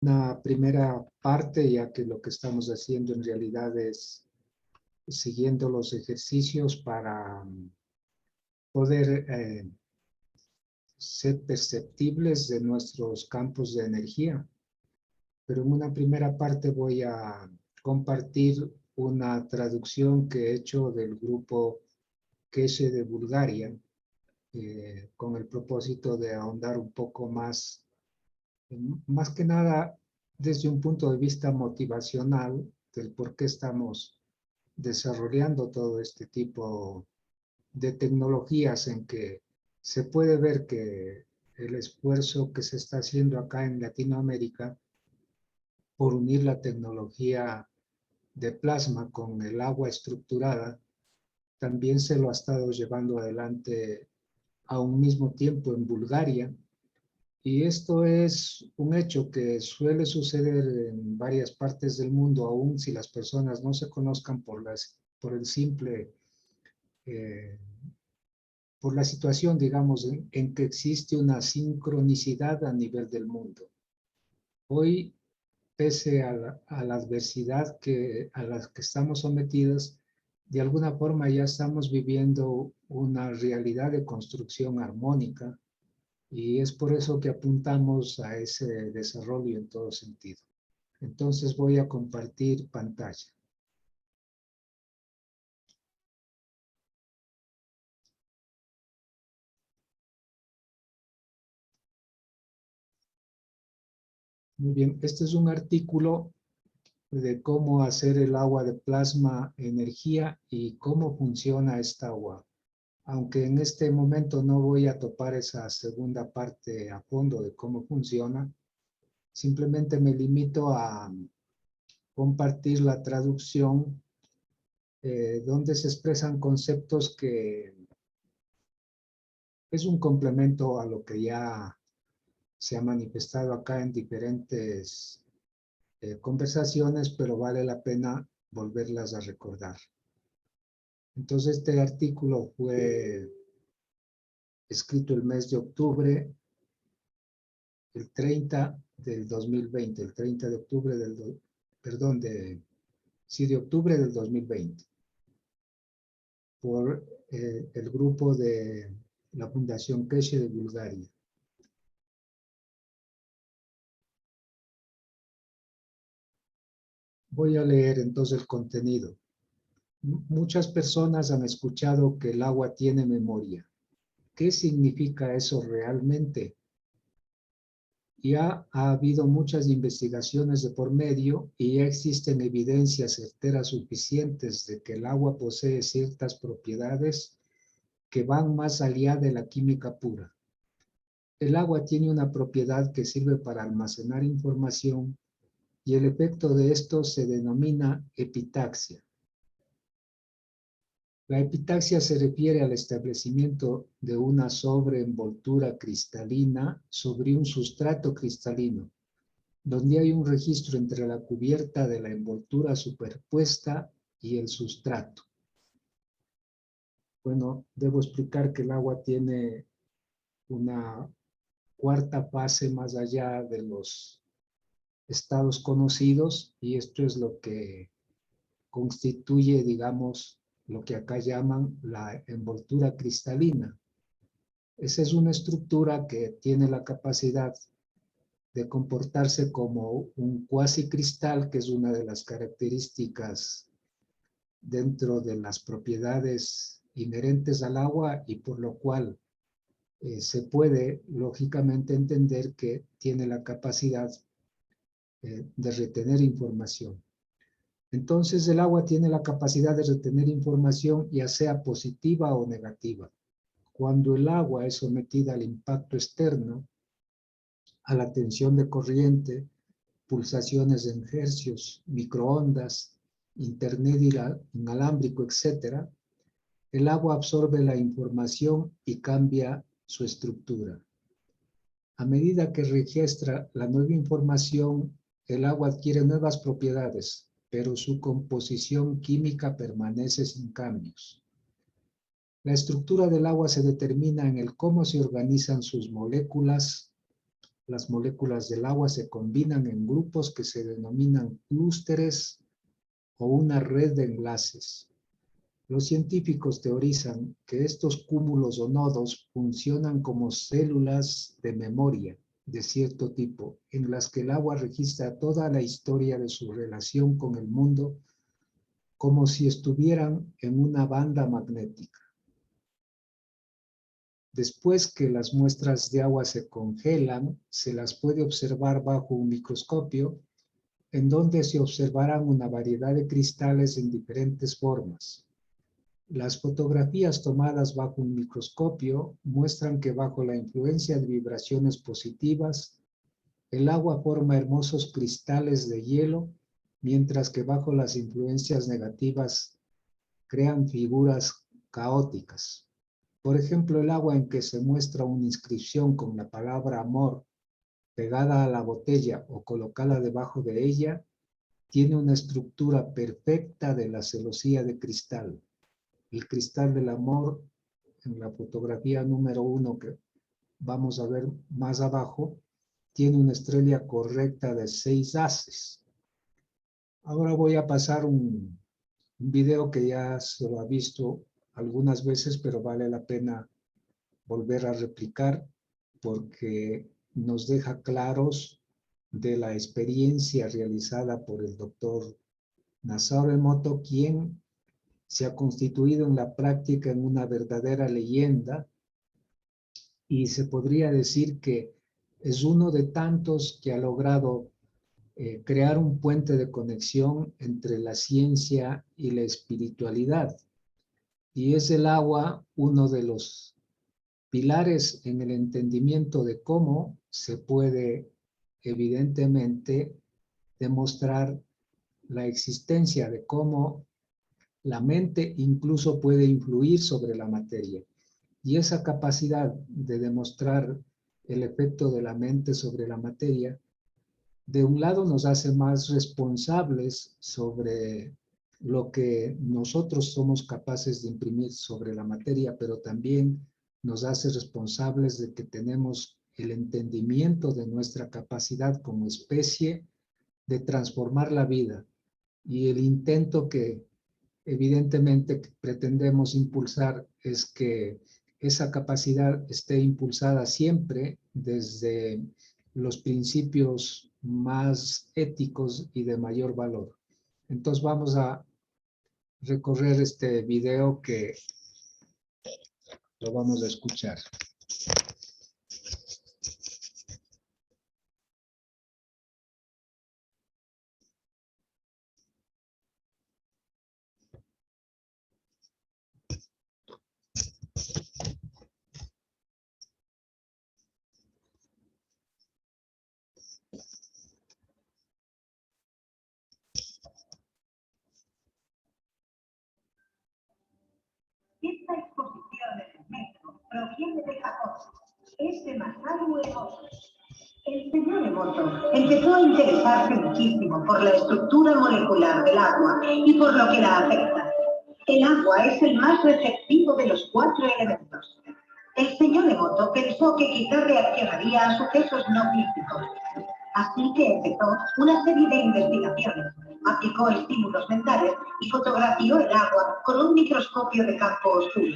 una primera parte, ya que lo que estamos haciendo en realidad es siguiendo los ejercicios para poder ser perceptibles de nuestros campos de energía. Pero en una primera parte voy a compartir una traducción que he hecho del grupo Keshe de Bulgaria, con el propósito de ahondar un poco más que nada desde un punto de vista motivacional del por qué estamos desarrollando todo este tipo de tecnologías, en que se puede ver que el esfuerzo que se está haciendo acá en Latinoamérica por unir la tecnología de plasma con el agua estructurada, también se lo ha estado llevando adelante a un mismo tiempo en Bulgaria. Y esto es un hecho que suele suceder en varias partes del mundo, aun si las personas no se conozcan por el simple, eh, por la situación, digamos, en que existe una sincronicidad a nivel del mundo. Hoy, pese a la adversidad a la que estamos sometidos, de alguna forma ya estamos viviendo una realidad de construcción armónica, y es por eso que apuntamos a ese desarrollo en todo sentido. Entonces voy a compartir pantalla. Muy bien, este es un artículo de cómo hacer el agua de plasma energía y cómo funciona esta agua. Aunque en este momento no voy a topar esa segunda parte a fondo de cómo funciona, simplemente me limito a compartir la traducción, donde se expresan conceptos que es un complemento a lo que ya se ha manifestado acá en diferentes conversaciones, pero vale la pena volverlas a recordar. Entonces, este artículo fue escrito el mes de octubre, el 30 del 2020, el 30 de octubre perdón, de octubre del 2020, por el grupo de la Fundación Keshe de Bulgaria. Voy a leer entonces el contenido. Muchas personas han escuchado que el agua tiene memoria. ¿Qué significa eso realmente? Ya ha habido muchas investigaciones de por medio y ya existen evidencias certeras suficientes de que el agua posee ciertas propiedades que van más allá de la química pura. El agua tiene una propiedad que sirve para almacenar información, y el efecto de esto se denomina epitaxia. La epitaxia se refiere al establecimiento de una sobreenvoltura cristalina sobre un sustrato cristalino, donde hay un registro entre la cubierta de la envoltura superpuesta y el sustrato. Bueno, debo explicar que el agua tiene una cuarta fase más allá de los estados conocidos, y esto es lo que constituye, digamos, lo que acá llaman la envoltura cristalina. Esa es una estructura que tiene la capacidad de comportarse como un cuasicristal, que es una de las características dentro de las propiedades inherentes al agua, y por lo cual se puede lógicamente entender que tiene la capacidad de retener información. Entonces el agua tiene la capacidad de retener información, ya sea positiva o negativa. Cuando el agua es sometida al impacto externo, a la tensión de corriente, pulsaciones en hercios, microondas, internet inalámbrico, etc., el agua absorbe la información y cambia su estructura. A medida que registra la nueva información, el agua adquiere nuevas propiedades, pero su composición química permanece sin cambios. La estructura del agua se determina en el cómo se organizan sus moléculas Las moléculas del agua se combinan en grupos que se denominan clústeres o una red de enlaces. Los científicos teorizan que estos cúmulos o nodos funcionan como células de memoria de cierto tipo, en las que el agua registra toda la historia de su relación con el mundo como si estuvieran en una banda magnética. Después que las muestras de agua se congelan, se las puede observar bajo un microscopio, en donde se observarán una variedad de cristales en diferentes formas. Las fotografías tomadas bajo un microscopio muestran que bajo la influencia de vibraciones positivas, el agua forma hermosos cristales de hielo, mientras que bajo las influencias negativas crean figuras caóticas. Por ejemplo, el agua en que se muestra una inscripción con la palabra amor pegada a la botella o colocada debajo de ella, tiene una estructura perfecta de la celosía de cristal. El cristal del amor, en la fotografía número 1 que vamos a ver más abajo, tiene una estrella correcta de 6 haces. Ahora voy a pasar un video que ya se lo ha visto algunas veces, pero vale la pena volver a replicar porque nos deja claros de la experiencia realizada por el doctor Masaru Emoto, quien se ha constituido en la práctica en una verdadera leyenda y se podría decir que es uno de tantos que ha logrado crear un puente de conexión entre la ciencia y la espiritualidad. Y es el agua uno de los pilares en el entendimiento de cómo se puede evidentemente demostrar la existencia de cómo la mente incluso puede influir sobre la materia. Y esa capacidad de demostrar el efecto de la mente sobre la materia, de un lado nos hace más responsables sobre lo que nosotros somos capaces de imprimir sobre la materia, pero también nos hace responsables de que tenemos el entendimiento de nuestra capacidad como especie de transformar la vida y el intento que evidentemente pretendemos impulsar es que esa capacidad esté impulsada siempre desde los principios más éticos y de mayor valor. Entonces vamos a recorrer este video que lo vamos a escuchar. Esta exposición en el metro proviene de Japón. Es de Masaru Emoto. El señor Emoto empezó a interesarse muchísimo por la estructura molecular del agua y por lo que la afecta. El agua es el más receptivo de los 4 elementos. El señor Emoto pensó que quizá reaccionaría a sucesos no físicos. Así que empezó una serie de investigaciones, aplicó estímulos mentales y fotografió el agua con un microscopio de campo oscuro.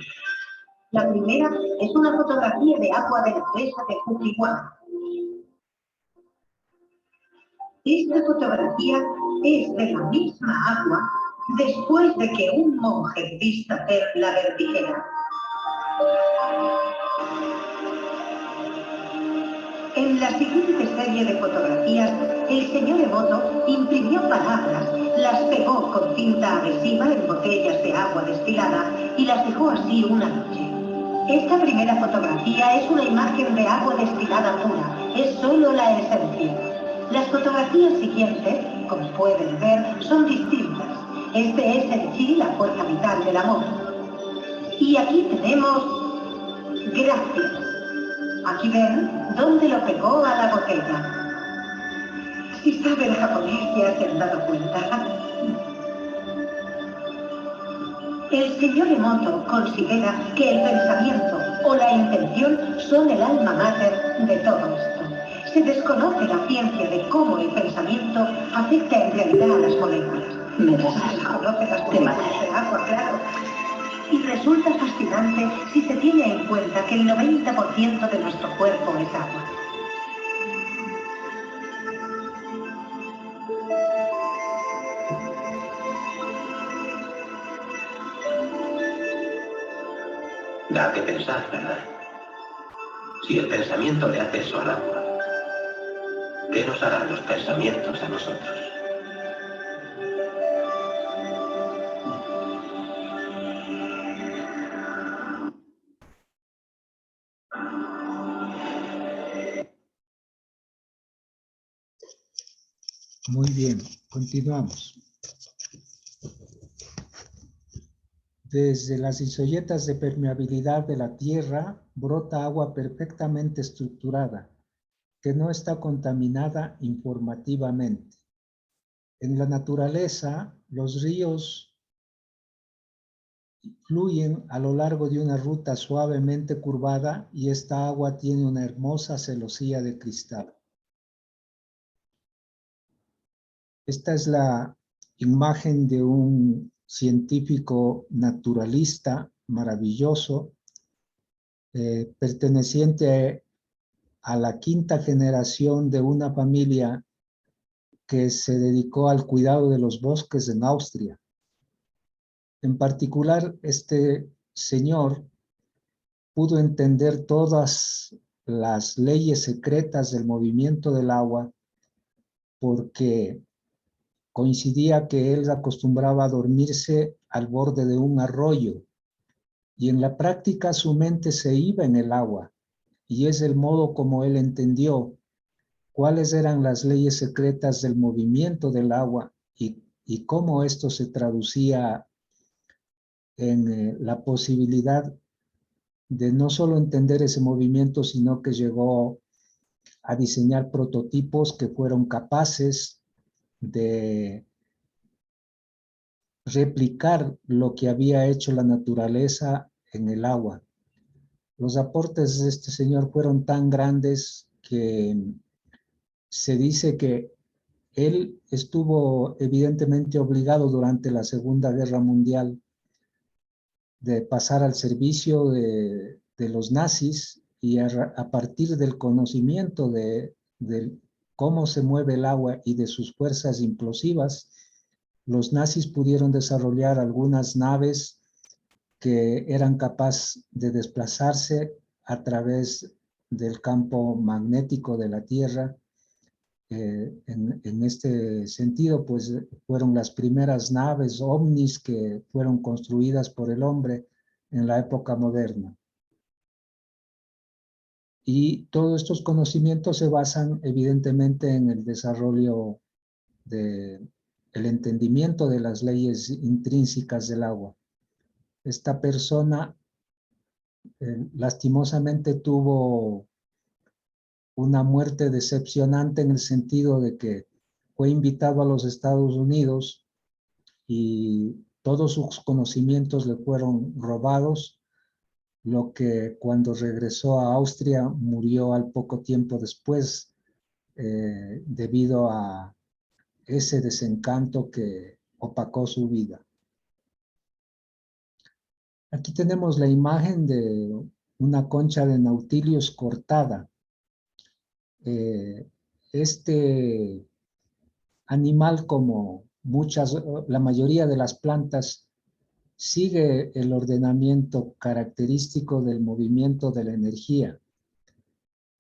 La primera es una fotografía de agua de la presa de Fujiwara. Esta fotografía es de la misma agua después de que un monje budista la verdijera. En la siguiente serie de fotografías, el señor Emoto imprimió palabras, las pegó con cinta adhesiva en botellas de agua destilada y las dejó así una noche. Esta primera fotografía es una imagen de agua destilada pura, es solo la esencia. Las fotografías siguientes, como pueden ver, son distintas. Este es en sí la fuerza vital del amor. Y aquí tenemos gracias. Aquí ven dónde lo pegó a la botella. Si saben japonés ya se han dado cuenta. El señor Emoto considera que el pensamiento o la intención son el alma mater de todo esto. Se desconoce la ciencia de cómo el pensamiento afecta en realidad a las moléculas. Me Se das desconoce las Te moléculas del agua, claro. Y resulta fascinante si se tiene en cuenta que el 90% de nuestro cuerpo es agua. Da que pensar, ¿verdad? Si el pensamiento le hace eso al agua, ¿qué nos harán los pensamientos a nosotros? Muy bien, continuamos. Desde las isolletas de permeabilidad de la tierra brota agua perfectamente estructurada, que no está contaminada informativamente. En la naturaleza, los ríos fluyen a lo largo de una ruta suavemente curvada y esta agua tiene una hermosa celosía de cristal. Esta es la imagen de un científico naturalista maravilloso, perteneciente a la quinta generación de una familia que se dedicó al cuidado de los bosques en Austria. En particular, este señor pudo entender todas las leyes secretas del movimiento del agua porque coincidía que él acostumbraba a dormirse al borde de un arroyo y en la práctica su mente se iba en el agua y es el modo como él entendió cuáles eran las leyes secretas del movimiento del agua y cómo esto se traducía en la posibilidad de no solo entender ese movimiento, sino que llegó a diseñar prototipos que fueron capaces de replicar lo que había hecho la naturaleza en el agua. Los aportes de este señor fueron tan grandes que se dice que él estuvo evidentemente obligado durante la Segunda Guerra Mundial de pasar al servicio de los nazis y a partir del conocimiento de cómo se mueve el agua y de sus fuerzas implosivas, los nazis pudieron desarrollar algunas naves que eran capaces de desplazarse a través del campo magnético de la Tierra. En este sentido, pues fueron las primeras naves ovnis que fueron construidas por el hombre en la época moderna. Y todos estos conocimientos se basan evidentemente en el desarrollo del entendimiento de las leyes intrínsecas del agua. Esta persona lastimosamente tuvo una muerte decepcionante en el sentido de que fue invitado a los Estados Unidos y todos sus conocimientos le fueron robados, lo que cuando regresó a Austria murió al poco tiempo después debido a ese desencanto que opacó su vida. Aquí tenemos la imagen de una concha de Nautilus cortada. Este animal, como la mayoría de las plantas, sigue el ordenamiento característico del movimiento de la energía.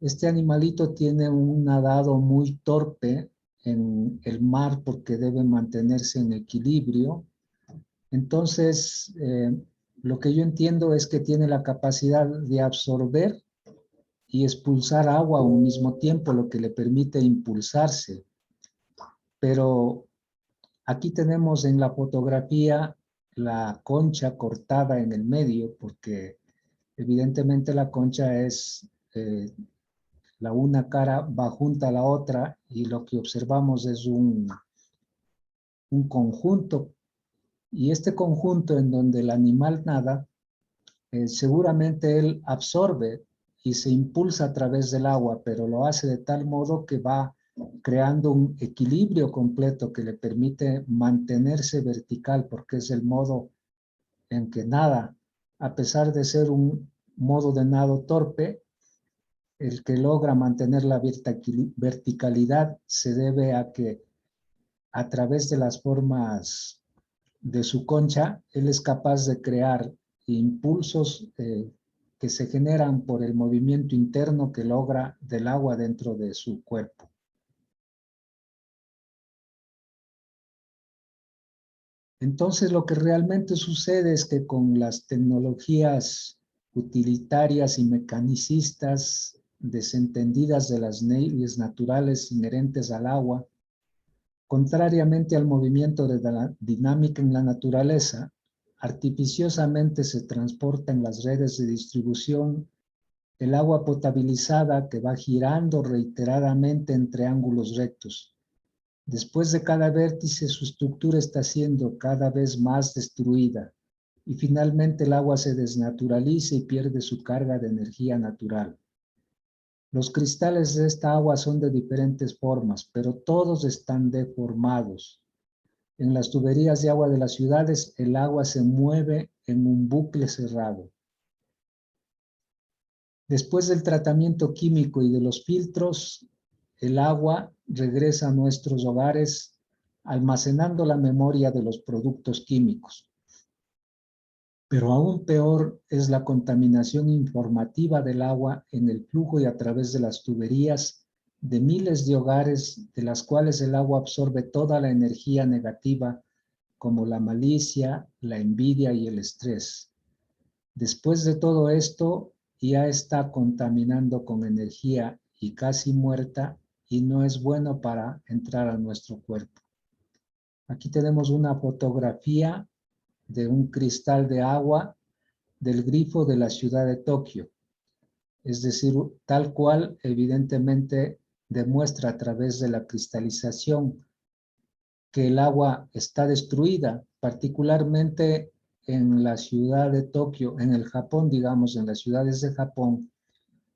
Este animalito tiene un nadado muy torpe en el mar porque debe mantenerse en equilibrio. Entonces, lo que yo entiendo es que tiene la capacidad de absorber y expulsar agua a un mismo tiempo, lo que le permite impulsarse. Pero aquí tenemos en la fotografía la concha cortada en el medio, porque evidentemente la concha es la una cara va junto a la otra y lo que observamos es un conjunto. Y este conjunto en donde el animal nada, seguramente él absorbe y se impulsa a través del agua, pero lo hace de tal modo que va creando un equilibrio completo que le permite mantenerse vertical, porque es el modo en que nada, a pesar de ser un modo de nado torpe, el que logra mantener la verticalidad se debe a que a través de las formas de su concha, él es capaz de crear impulsos que se generan por el movimiento interno que logra del agua dentro de su cuerpo. Entonces, lo que realmente sucede es que con las tecnologías utilitarias y mecanicistas desentendidas de las leyes naturales inherentes al agua, contrariamente al movimiento de la dinámica en la naturaleza, artificiosamente se transporta en las redes de distribución el agua potabilizada que va girando reiteradamente entre ángulos rectos. Después de cada vértice, su estructura está siendo cada vez más destruida y finalmente el agua se desnaturaliza y pierde su carga de energía natural. Los cristales de esta agua son de diferentes formas, pero todos están deformados. En las tuberías de agua de las ciudades, el agua se mueve en un bucle cerrado. Después del tratamiento químico y de los filtros, el agua regresa a nuestros hogares almacenando la memoria de los productos químicos. Pero aún peor es la contaminación informativa del agua en el flujo y a través de las tuberías de miles de hogares, de las cuales el agua absorbe toda la energía negativa, como la malicia, la envidia y el estrés. Después de todo esto, ya está contaminando con energía y casi muerta, y no es bueno para entrar a nuestro cuerpo. Aquí tenemos una fotografía de un cristal de agua del grifo de la ciudad de Tokio. Es decir, tal cual evidentemente demuestra a través de la cristalización que el agua está destruida, particularmente en la ciudad de Tokio, en el Japón, digamos, en las ciudades de Japón,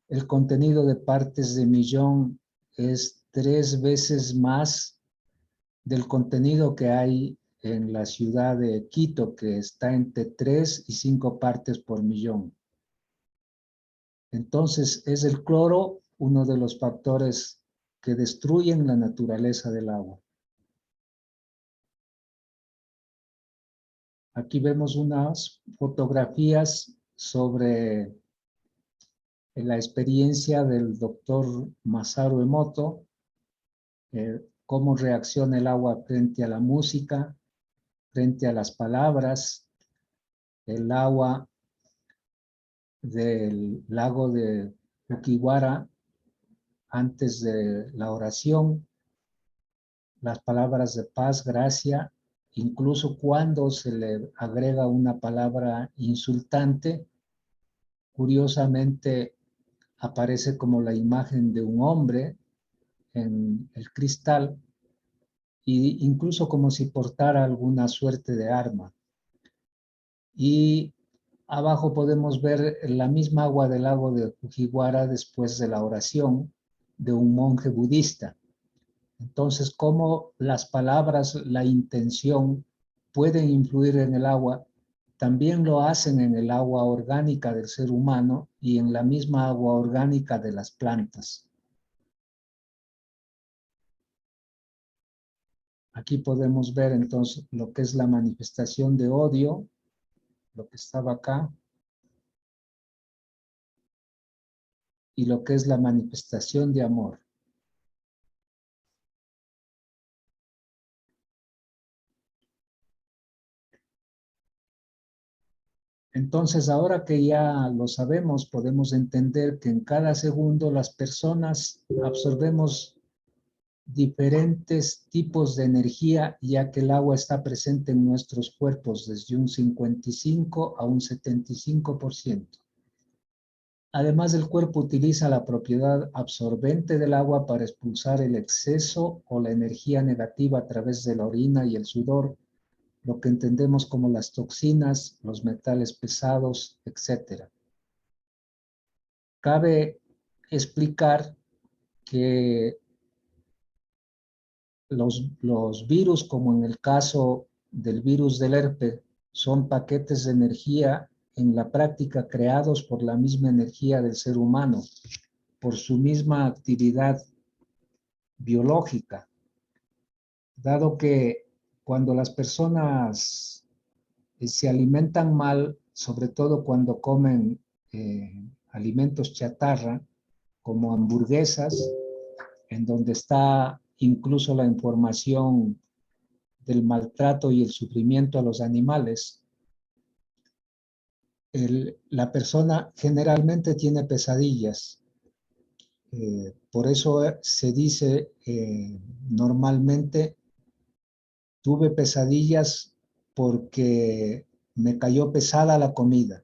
el contenido de partes de millón es 3 veces más del contenido que hay en la ciudad de Quito, que está entre 3 y 5 partes por millón. Entonces, es el cloro uno de los factores que destruyen la naturaleza del agua. Aquí vemos unas fotografías sobre la experiencia del doctor Masaru Emoto, cómo reacciona el agua frente a la música, frente a las palabras, el agua del lago de Fujiwara antes de la oración, las palabras de paz, gracia, incluso cuando se le agrega una palabra insultante, curiosamente aparece como la imagen de un hombre en el cristal, e incluso como si portara alguna suerte de arma. Y abajo podemos ver la misma agua del lago de Fujiwara después de la oración de un monje budista. Entonces, cómo las palabras, la intención pueden influir en el agua, también lo hacen en el agua orgánica del ser humano y en la misma agua orgánica de las plantas. Aquí podemos ver entonces lo que es la manifestación de odio, lo que estaba acá, y lo que es la manifestación de amor. Entonces, ahora que ya lo sabemos, podemos entender que en cada segundo las personas absorbemos diferentes tipos de energía, ya que el agua está presente en nuestros cuerpos desde un 55 a un 75%. Además, el cuerpo utiliza la propiedad absorbente del agua para expulsar el exceso o la energía negativa a través de la orina y el sudor, lo que entendemos como las toxinas, los metales pesados, etc. cabe explicar que los virus, como en el caso del virus del herpes, son paquetes de energía en la práctica creados por la misma energía del ser humano, por su misma actividad biológica, dado que cuando las personas se alimentan mal, sobre todo cuando comen alimentos chatarra, como hamburguesas, en donde está incluso la información del maltrato y el sufrimiento a los animales, la persona generalmente tiene pesadillas. Por eso se dice normalmente, tuve pesadillas porque me cayó pesada la comida.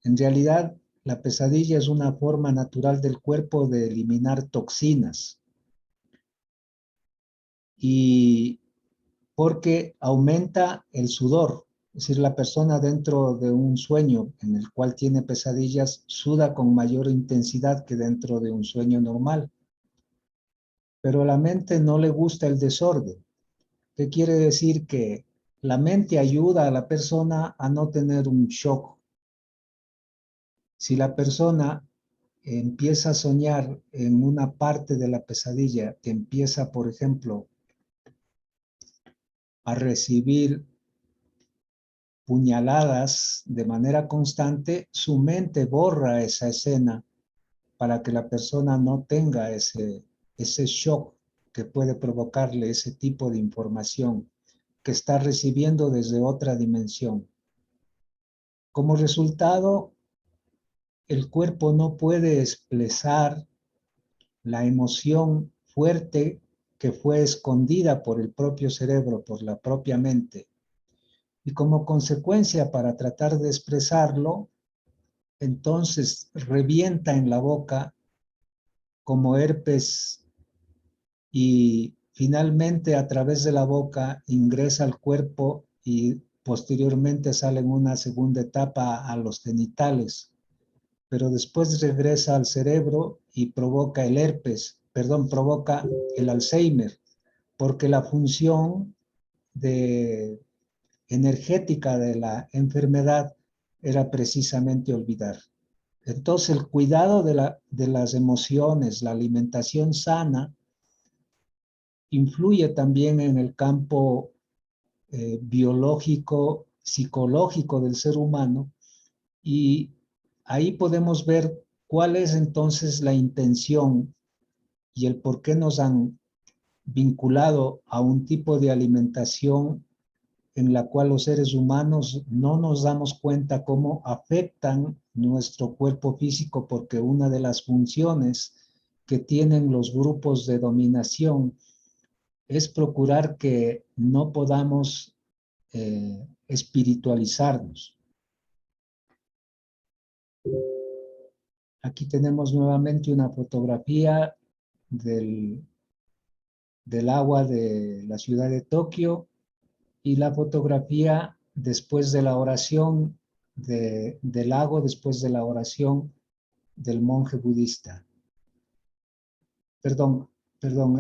En realidad, la pesadilla es una forma natural del cuerpo de eliminar toxinas. Y porque aumenta el sudor. Es decir, la persona dentro de un sueño en el cual tiene pesadillas suda con mayor intensidad que dentro de un sueño normal. Pero a la mente no le gusta el desorden. ¿Qué quiere decir? Que la mente ayuda a la persona a no tener un shock. Si la persona empieza a soñar en una parte de la pesadilla, que empieza, por ejemplo, a recibir puñaladas de manera constante, su mente borra esa escena para que la persona no tenga ese shock que puede provocarle ese tipo de información que está recibiendo desde otra dimensión. Como resultado, el cuerpo no puede expresar la emoción fuerte que fue escondida por el propio cerebro, por la propia mente. Y como consecuencia, para tratar de expresarlo, entonces revienta en la boca como herpes y finalmente a través de la boca ingresa al cuerpo y posteriormente sale en una segunda etapa a los genitales, pero después regresa al cerebro y provoca el herpes, provoca el Alzheimer, porque la función energética de la enfermedad era precisamente olvidar. Entonces, el cuidado de las emociones, la alimentación sana, influye también en el campo biológico, psicológico del ser humano, y ahí podemos ver cuál es entonces la intención y el por qué nos han vinculado a un tipo de alimentación en la cual los seres humanos no nos damos cuenta cómo afectan nuestro cuerpo físico, porque una de las funciones que tienen los grupos de dominación es procurar que no podamos espiritualizarnos. Aquí tenemos nuevamente una fotografía del agua de la ciudad de Tokio y la fotografía después de la oración del lago, después de la oración del monje budista. Perdón,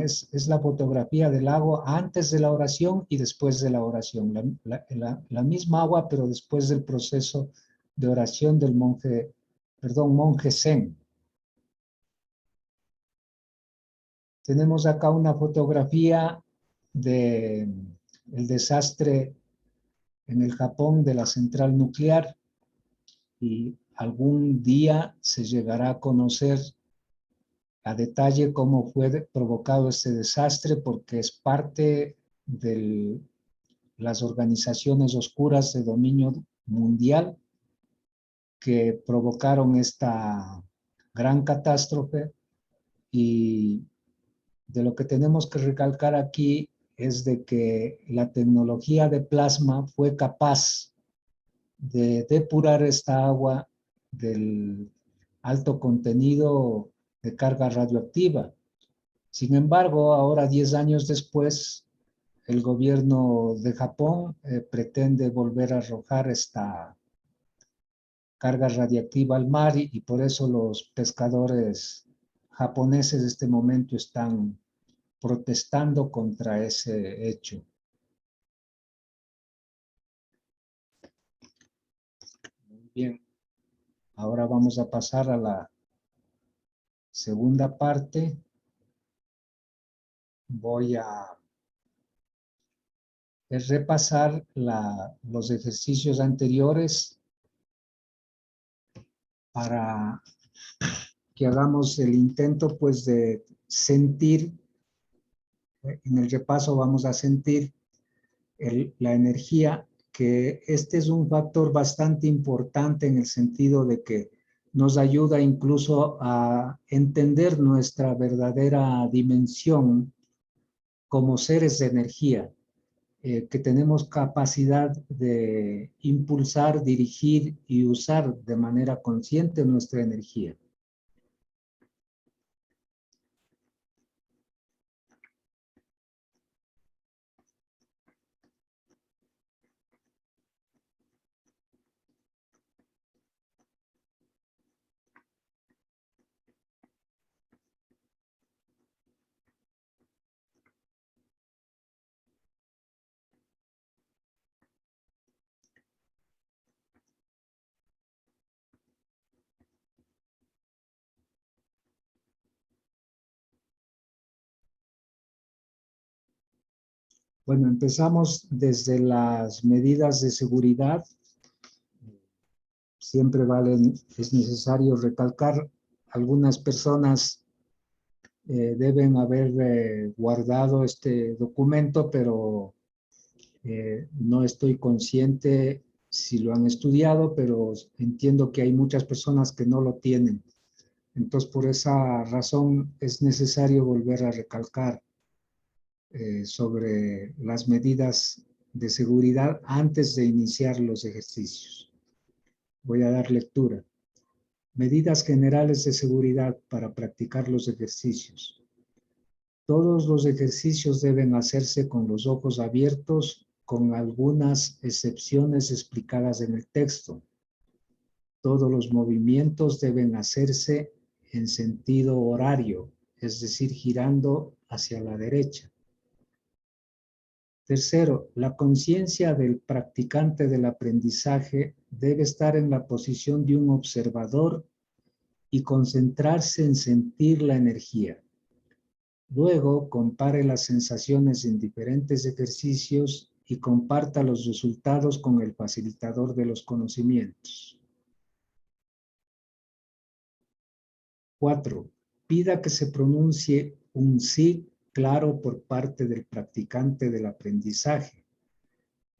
es la fotografía del lago antes de la oración y después de la oración. La misma agua, pero después del proceso de oración del monje Zen. Tenemos acá una fotografía del desastre en el Japón de la central nuclear, y algún día se llegará a conocer a detalle cómo fue provocado este desastre, porque es parte de las organizaciones oscuras de dominio mundial que provocaron esta gran catástrofe. Y de lo que tenemos que recalcar aquí es de que la tecnología de plasma fue capaz de depurar esta agua del alto contenido de carga radioactiva. Sin embargo, ahora 10 años después, el gobierno de Japón pretende volver a arrojar esta carga radiactiva al mar y por eso los pescadores japoneses en este momento están protestando contra ese hecho. Muy bien, ahora vamos a pasar a la segunda parte. Voy a repasar los ejercicios anteriores para que hagamos el intento pues de sentir. En el repaso vamos a sentir la energía, que este es un factor bastante importante en el sentido de que nos ayuda incluso a entender nuestra verdadera dimensión como seres de energía, que tenemos capacidad de impulsar, dirigir y usar de manera consciente nuestra energía. Bueno, empezamos desde las medidas de seguridad. Siempre es necesario recalcar, algunas personas deben haber guardado este documento, pero no estoy consciente si lo han estudiado, pero entiendo que hay muchas personas que no lo tienen. Entonces, por esa razón es necesario volver a recalcar sobre las medidas de seguridad antes de iniciar los ejercicios. Voy a dar lectura. Medidas generales de seguridad para practicar los ejercicios. Todos los ejercicios deben hacerse con los ojos abiertos, con algunas excepciones explicadas en el texto. Todos los movimientos deben hacerse en sentido horario, es decir, girando hacia la derecha. Tercero, la conciencia del practicante del aprendizaje debe estar en la posición de un observador y concentrarse en sentir la energía. Luego, compare las sensaciones en diferentes ejercicios y comparta los resultados con el facilitador de los conocimientos. 4. Pida que se pronuncie un sí claro por parte del practicante del aprendizaje.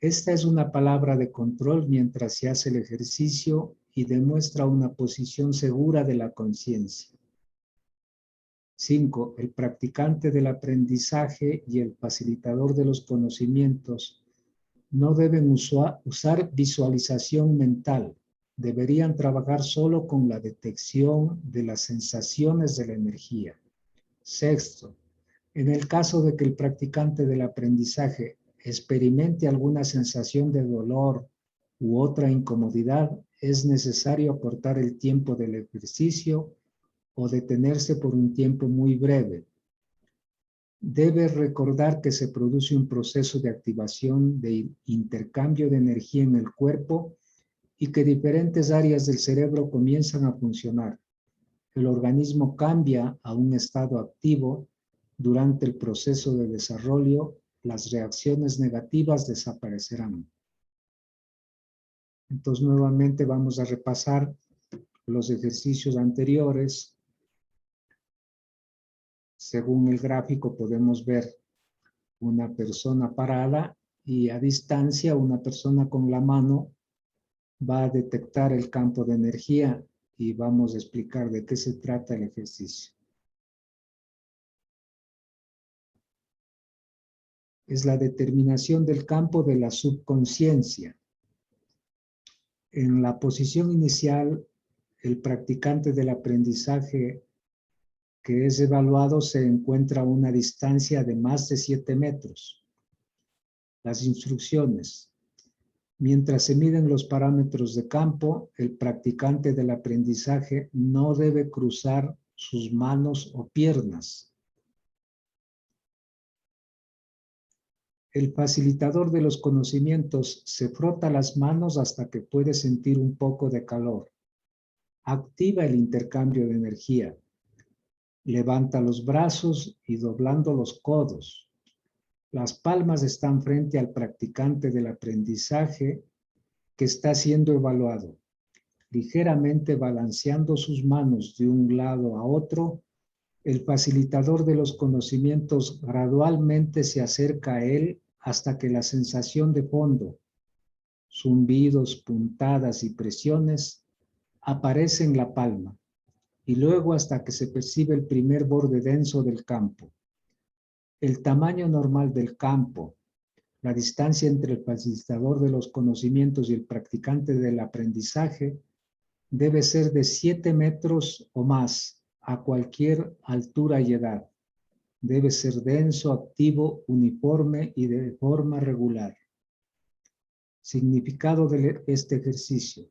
Esta es una palabra de control mientras se hace el ejercicio y demuestra una posición segura de la conciencia. 5. El practicante del aprendizaje y el facilitador de los conocimientos no deben usar visualización mental. Deberían trabajar solo con la detección de las sensaciones de la energía. 6. En el caso de que el practicante del aprendizaje experimente alguna sensación de dolor u otra incomodidad, es necesario acortar el tiempo del ejercicio o detenerse por un tiempo muy breve. Debe recordar que se produce un proceso de activación de intercambio de energía en el cuerpo y que diferentes áreas del cerebro comienzan a funcionar. El organismo cambia a un estado activo. Durante el proceso de desarrollo, las reacciones negativas desaparecerán. Entonces, nuevamente vamos a repasar los ejercicios anteriores. Según el gráfico podemos ver una persona parada y a distancia una persona con la mano va a detectar el campo de energía y vamos a explicar de qué se trata el ejercicio. Es la determinación del campo de la subconsciencia. En la posición inicial, el practicante del aprendizaje que es evaluado se encuentra a una distancia de más de 7 metros. Las instrucciones. Mientras se miden los parámetros de campo, el practicante del aprendizaje no debe cruzar sus manos o piernas. El facilitador de los conocimientos se frota las manos hasta que puede sentir un poco de calor. Activa el intercambio de energía. Levanta los brazos y doblando los codos. Las palmas están frente al practicante del aprendizaje que está siendo evaluado. Ligeramente balanceando sus manos de un lado a otro, el facilitador de los conocimientos gradualmente se acerca a él hasta que la sensación de fondo, zumbidos, puntadas y presiones aparece en la palma, y luego hasta que se percibe el primer borde denso del campo. El tamaño normal del campo, la distancia entre el facilitador de los conocimientos y el practicante del aprendizaje, debe ser de 7 metros o más a cualquier altura y edad. Debe ser denso, activo, uniforme y de forma regular. Significado de este ejercicio.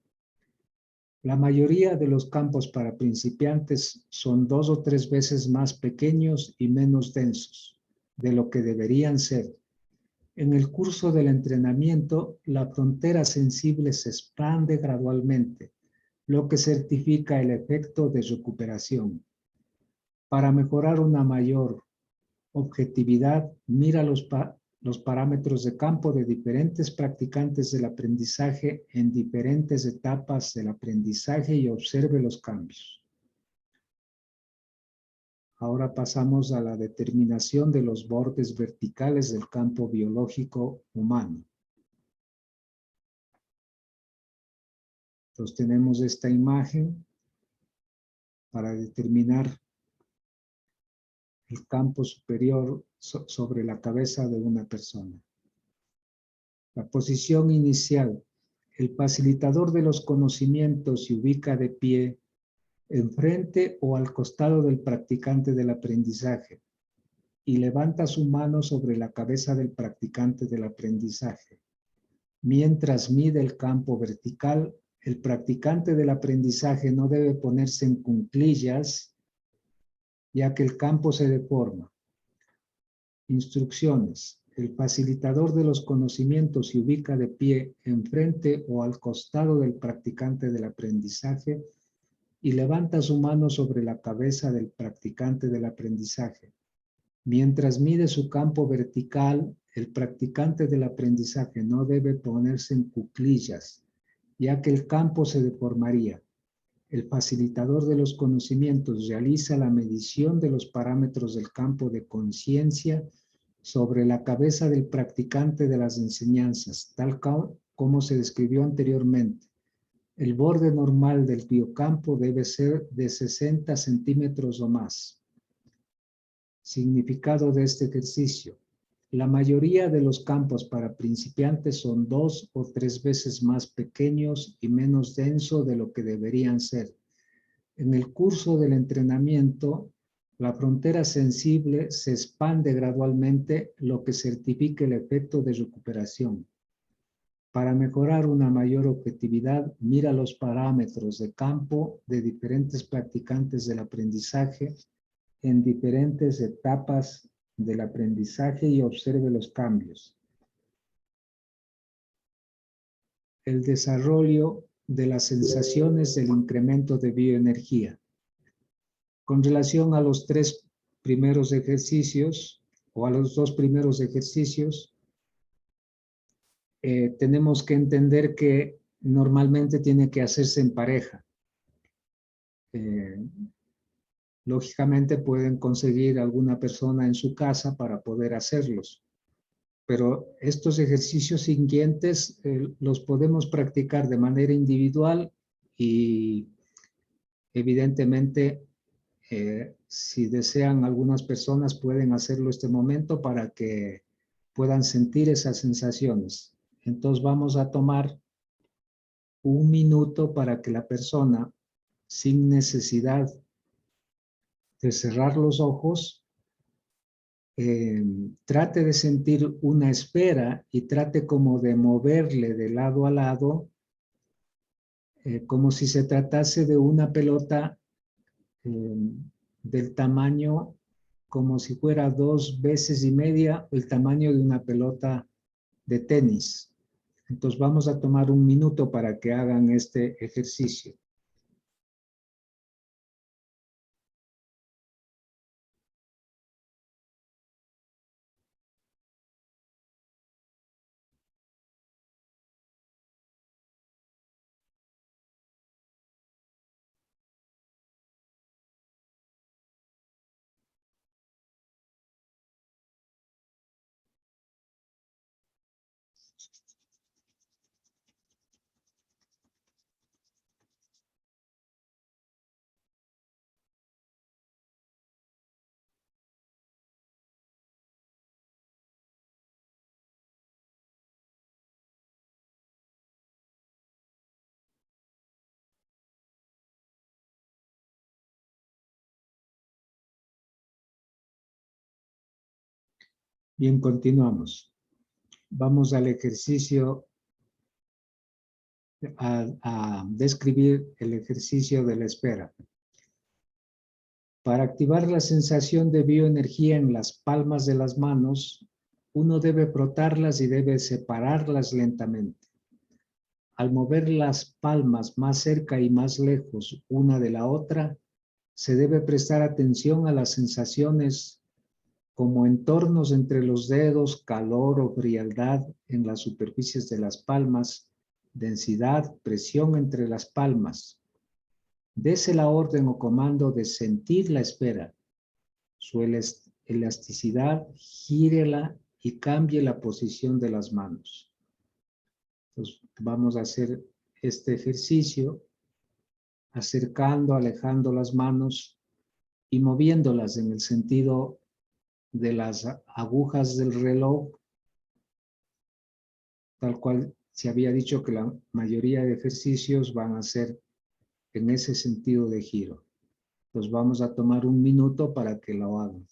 La mayoría de los campos para principiantes son 2 o 3 veces más pequeños y menos densos de lo que deberían ser. En el curso del entrenamiento, la frontera sensible se expande gradualmente, lo que certifica el efecto de recuperación. Para mejorar una mayor objetividad, mira los parámetros de campo de diferentes practicantes del aprendizaje en diferentes etapas del aprendizaje y observe los cambios. Ahora pasamos a la determinación de los bordes verticales del campo biológico humano. Entonces tenemos esta imagen para determinar el campo superior sobre la cabeza de una persona. La posición inicial. El facilitador de los conocimientos se ubica de pie, enfrente o al costado del practicante del aprendizaje y levanta su mano sobre la cabeza del practicante del aprendizaje. Mientras mide el campo vertical, el practicante del aprendizaje no debe ponerse en cuclillas, ya que el campo se deforma. Instrucciones. El facilitador de los conocimientos se ubica de pie, enfrente o al costado del practicante del aprendizaje y levanta su mano sobre la cabeza del practicante del aprendizaje. Mientras mide su campo vertical, el practicante del aprendizaje no debe ponerse en cuclillas, ya que el campo se deformaría. El facilitador de los conocimientos realiza la medición de los parámetros del campo de conciencia sobre la cabeza del practicante de las enseñanzas, tal como se describió anteriormente. El borde normal del biocampo debe ser de 60 centímetros o más. Significado de este ejercicio. La mayoría de los campos para principiantes son 2 o 3 veces más pequeños y menos densos de lo que deberían ser. En el curso del entrenamiento, la frontera sensible se expande gradualmente, lo que certifica el efecto de recuperación. Para mejorar una mayor objetividad, mira los parámetros de campo de diferentes practicantes del aprendizaje en diferentes etapas del aprendizaje y observe los cambios. El desarrollo de las sensaciones del incremento de bioenergía. Con relación a los 3 primeros ejercicios o a los 2 primeros ejercicios, tenemos que entender que normalmente tiene que hacerse en pareja. Lógicamente pueden conseguir alguna persona en su casa para poder hacerlos, pero estos ejercicios siguientes los podemos practicar de manera individual y evidentemente si desean algunas personas pueden hacerlo este momento para que puedan sentir esas sensaciones. Entonces vamos a tomar 1 minuto para que la persona, sin necesidad de cerrar los ojos, trate de sentir una esfera y trate como de moverle de lado a lado, como si se tratase de una pelota del tamaño, como si fuera 2 veces y media el tamaño de una pelota de tenis. Entonces vamos a tomar un minuto para que hagan este ejercicio. Bien, continuamos. Vamos al ejercicio, a describir el ejercicio de la espera. Para activar la sensación de bioenergía en las palmas de las manos, uno debe frotarlas y debe separarlas lentamente. Al mover las palmas más cerca y más lejos una de la otra, se debe prestar atención a las sensaciones como entornos entre los dedos, calor o frialdad en las superficies de las palmas, densidad, presión entre las palmas. Dese la orden o comando de sentir la esfera, su elasticidad, gírela y cambie la posición de las manos. Entonces, vamos a hacer este ejercicio acercando, alejando las manos y moviéndolas en el sentido de las agujas del reloj, tal cual se había dicho que la mayoría de ejercicios van a ser en ese sentido de giro. Entonces vamos a tomar un minuto para que lo hagan.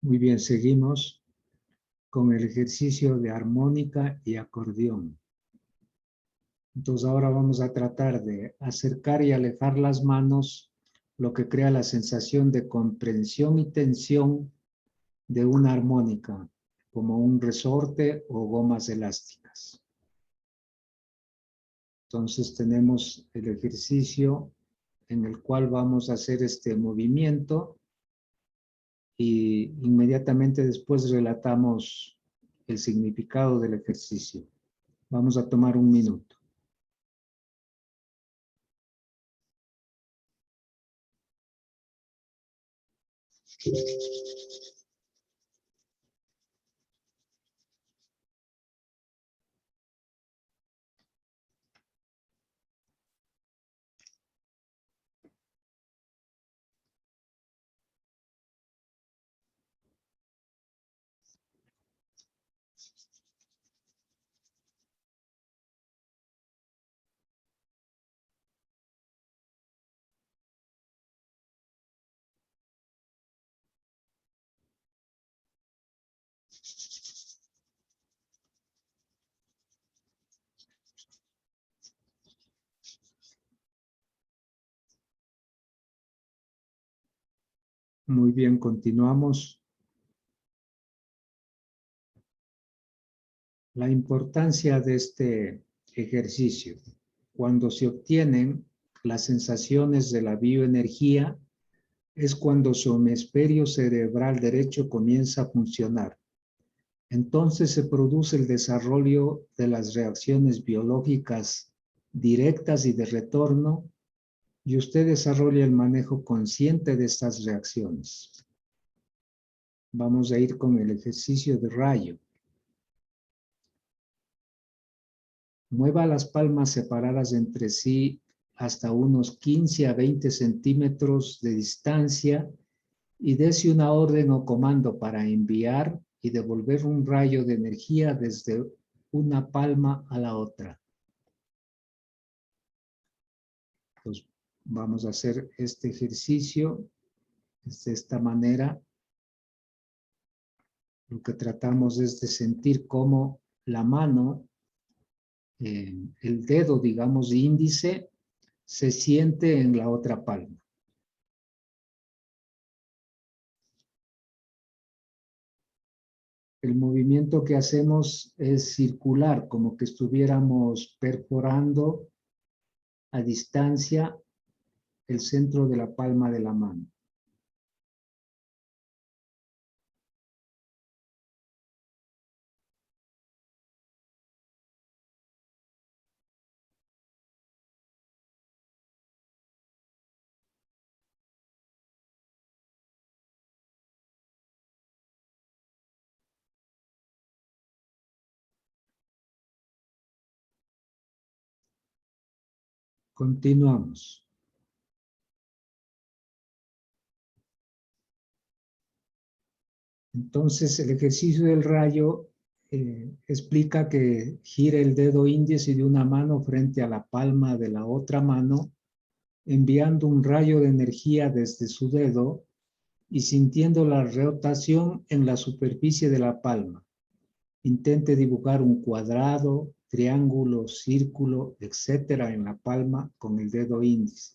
Muy bien, seguimos con el ejercicio de armónica y acordeón. Entonces ahora vamos a tratar de acercar y alejar las manos, lo que crea la sensación de comprensión y tensión de una armónica, como un resorte o gomas elásticas. Entonces tenemos el ejercicio en el cual vamos a hacer este movimiento y inmediatamente después relatamos el significado del ejercicio. Vamos a tomar un minuto. Muy bien, continuamos. La importancia de este ejercicio. Cuando se obtienen las sensaciones de la bioenergía, es cuando su hemisferio cerebral derecho comienza a funcionar. Entonces se produce el desarrollo de las reacciones biológicas directas y de retorno, y usted desarrolla el manejo consciente de estas reacciones. Vamos a ir con el ejercicio de rayo. Mueva las palmas separadas entre sí hasta unos 15 a 20 centímetros de distancia y dése una orden o comando para enviar y devolver un rayo de energía desde una palma a la otra. Pues vamos a hacer este ejercicio de esta manera. Lo que tratamos es de sentir cómo la mano, el dedo, digamos, índice, se siente en la otra palma. El movimiento que hacemos es circular, como que estuviéramos perforando a distancia el centro de la palma de la mano. Continuamos. Entonces, el ejercicio del rayo explica que gire el dedo índice de una mano frente a la palma de la otra mano, enviando un rayo de energía desde su dedo y sintiendo la rotación en la superficie de la palma. Intente dibujar un cuadrado, triángulo, círculo, etcétera, en la palma con el dedo índice.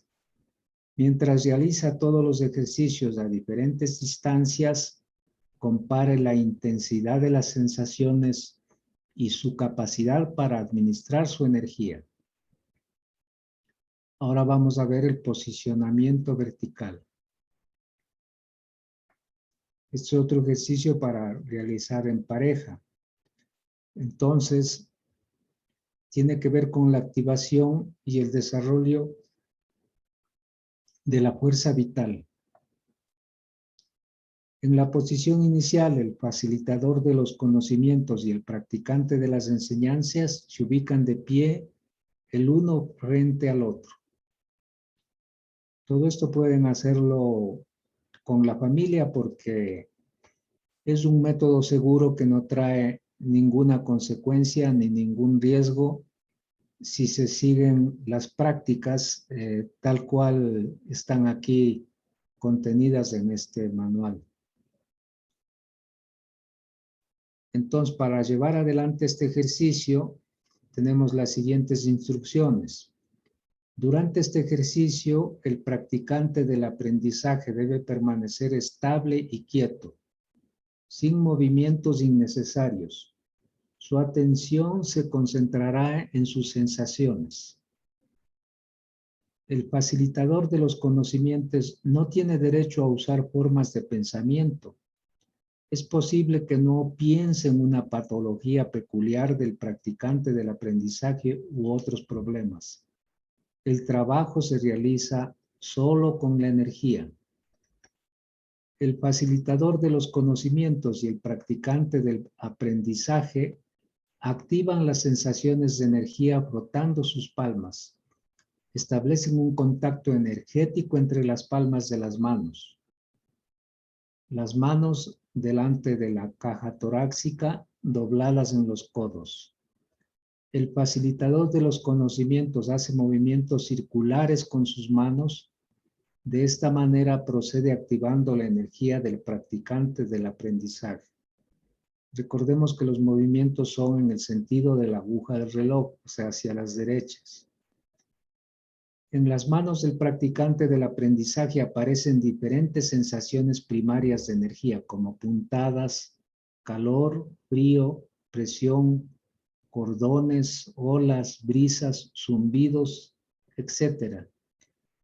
Mientras realiza todos los ejercicios a diferentes distancias, compare la intensidad de las sensaciones y su capacidad para administrar su energía. Ahora vamos a ver el posicionamiento vertical. Este es otro ejercicio para realizar en pareja. Entonces, tiene que ver con la activación y el desarrollo de la fuerza vital. En la posición inicial, el facilitador de los conocimientos y el practicante de las enseñanzas se ubican de pie, el uno frente al otro. Todo esto pueden hacerlo con la familia porque es un método seguro que no trae ninguna consecuencia ni ningún riesgo si se siguen las prácticas tal cual están aquí contenidas en este manual. Entonces, para llevar adelante este ejercicio, tenemos las siguientes instrucciones. Durante este ejercicio, el practicante del aprendizaje debe permanecer estable y quieto, sin movimientos innecesarios. Su atención se concentrará en sus sensaciones. El facilitador de los conocimientos no tiene derecho a usar formas de pensamiento. Es posible que no piense en una patología peculiar del practicante del aprendizaje u otros problemas. El trabajo se realiza solo con la energía. El facilitador de los conocimientos y el practicante del aprendizaje activan las sensaciones de energía frotando sus palmas. Establecen un contacto energético entre las palmas de las manos. Las manos delante de la caja torácica, dobladas en los codos. El facilitador de los conocimientos hace movimientos circulares con sus manos. De esta manera procede activando la energía del practicante del aprendizaje. Recordemos que los movimientos son en el sentido de la aguja del reloj, o sea, hacia las derechas. En las manos del practicante del aprendizaje aparecen diferentes sensaciones primarias de energía, como puntadas, calor, frío, presión, cordones, olas, brisas, zumbidos, etc.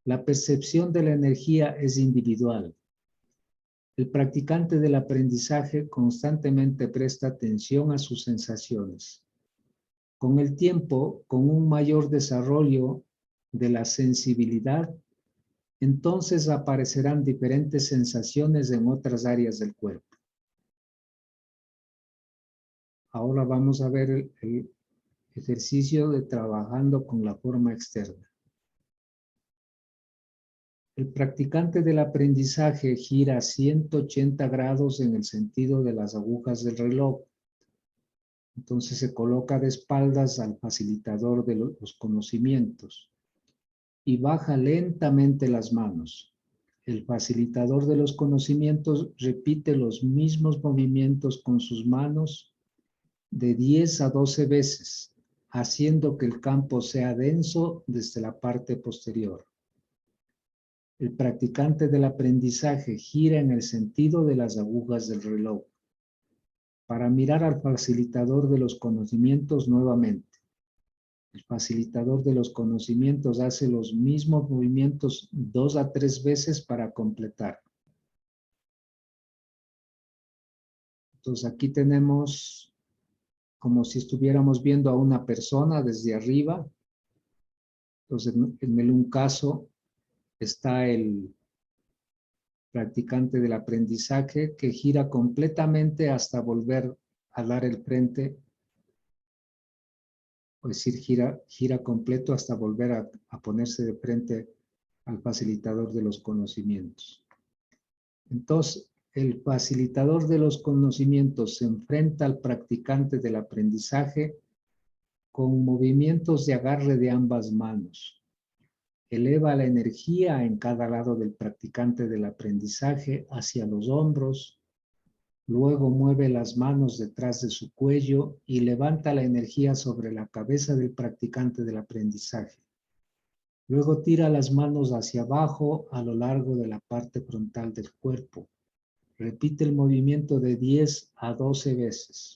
La percepción de la energía es individual. El practicante del aprendizaje constantemente presta atención a sus sensaciones. Con el tiempo, con un mayor desarrollo de la sensibilidad, entonces aparecerán diferentes sensaciones en otras áreas del cuerpo. Ahora vamos a ver el ejercicio de trabajando con la forma externa. El practicante del aprendizaje gira 180 grados en el sentido de las agujas del reloj. Entonces se coloca de espaldas al facilitador de los conocimientos y baja lentamente las manos. El facilitador de los conocimientos repite los mismos movimientos con sus manos de 10 a 12 veces, haciendo que el campo sea denso desde la parte posterior. El practicante del aprendizaje gira en el sentido de las agujas del reloj para mirar al facilitador de los conocimientos nuevamente. El facilitador de los conocimientos hace los mismos movimientos 2 a 3 veces para completar. Entonces aquí tenemos como si estuviéramos viendo a una persona desde arriba. Entonces en un caso está el practicante del aprendizaje que gira completamente hasta volver a dar el frente, es decir, gira completo hasta volver a ponerse de frente al facilitador de los conocimientos. Entonces, el facilitador de los conocimientos se enfrenta al practicante del aprendizaje con movimientos de agarre de ambas manos. Eleva la energía en cada lado del practicante del aprendizaje hacia los hombros, luego mueve las manos detrás de su cuello y levanta la energía sobre la cabeza del practicante del aprendizaje. Luego tira las manos hacia abajo a lo largo de la parte frontal del cuerpo. Repite el movimiento de 10 a 12 veces.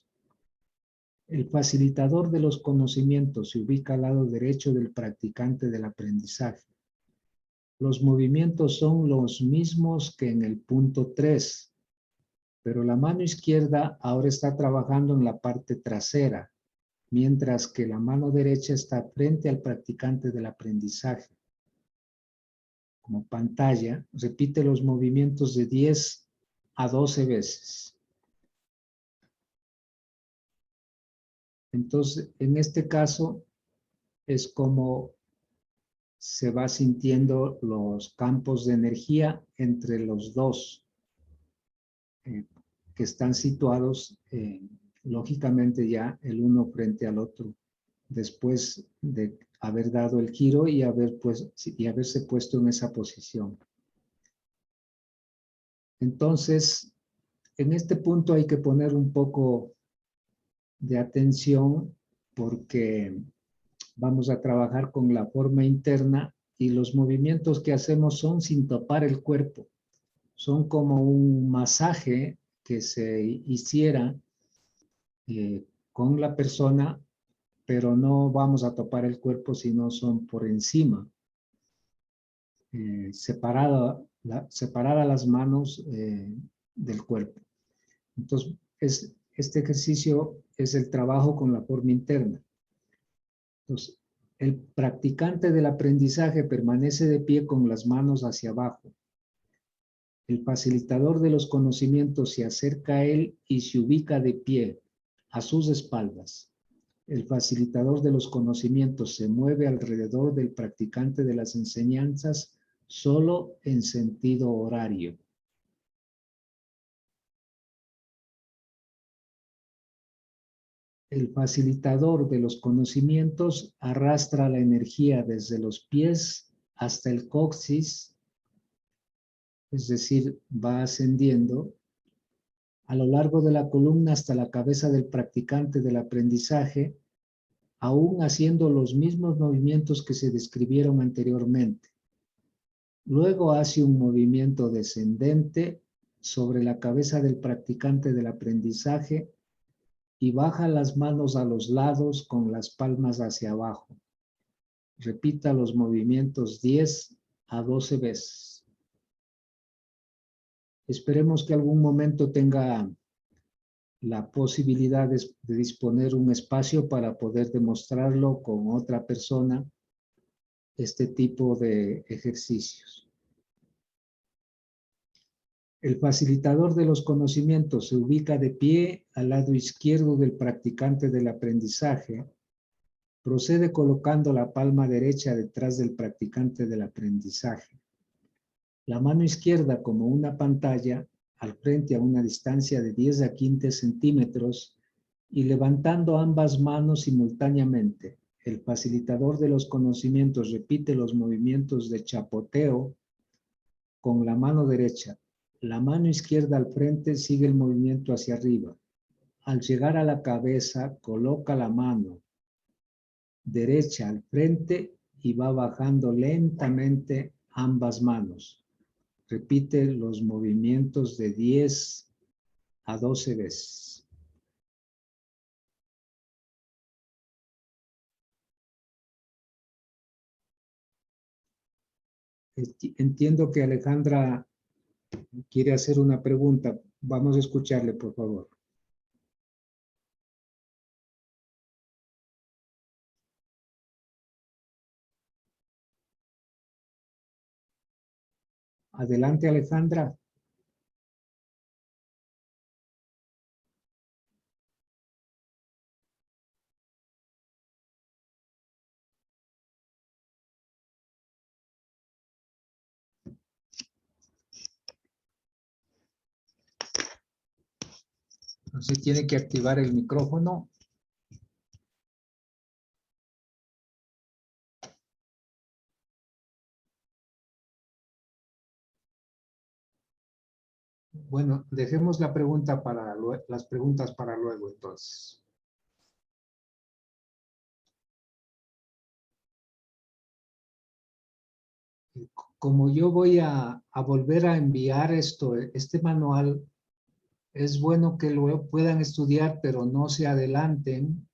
El facilitador de los conocimientos se ubica al lado derecho del practicante del aprendizaje. Los movimientos son los mismos que en el punto 3, pero la mano izquierda ahora está trabajando en la parte trasera, mientras que la mano derecha está frente al practicante del aprendizaje. Como pantalla, repite los movimientos de 10 a 12 veces. Entonces, en este caso, es como se va sintiendo los campos de energía entre los dos que están situados, lógicamente ya el uno frente al otro, después de haber dado el giro y haberse puesto en esa posición. Entonces, en este punto hay que poner un poco de atención porque vamos a trabajar con la forma interna y los movimientos que hacemos son sin topar el cuerpo. Son como un masaje que se hiciera con la persona, pero no vamos a topar el cuerpo, sino son por encima. Separadas las manos del cuerpo. Entonces, este ejercicio es el trabajo con la forma interna. Entonces, el practicante del aprendizaje permanece de pie con las manos hacia abajo. El facilitador de los conocimientos se acerca a él y se ubica de pie, a sus espaldas. El facilitador de los conocimientos se mueve alrededor del practicante de las enseñanzas solo en sentido horario. El facilitador de los conocimientos arrastra la energía desde los pies hasta el coxis, es decir, va ascendiendo a lo largo de la columna hasta la cabeza del practicante del aprendizaje, aún haciendo los mismos movimientos que se describieron anteriormente. Luego hace un movimiento descendente sobre la cabeza del practicante del aprendizaje y baja las manos a los lados con las palmas hacia abajo. Repita los movimientos 10 a 12 veces. Esperemos que algún momento tenga la posibilidad de disponer un espacio para poder demostrarlo con otra persona, este tipo de ejercicios. El facilitador de los conocimientos se ubica de pie al lado izquierdo del practicante del aprendizaje. Procede colocando la palma derecha detrás del practicante del aprendizaje. La mano izquierda como una pantalla al frente a una distancia de 10 a 15 centímetros y levantando ambas manos simultáneamente. El facilitador de los conocimientos repite los movimientos de chapoteo con la mano derecha. La mano izquierda al frente sigue el movimiento hacia arriba. Al llegar a la cabeza, coloca la mano derecha al frente y va bajando lentamente ambas manos. Repite los movimientos de 10 a 12 veces. Entiendo que Alejandra quiere hacer una pregunta. Vamos a escucharle, por favor. Adelante, Alejandra. Se tiene que activar el micrófono. Bueno, dejemos la pregunta para las preguntas para luego, entonces. Como yo voy a volver a enviar este manual, es bueno que lo puedan estudiar, pero no se adelanten.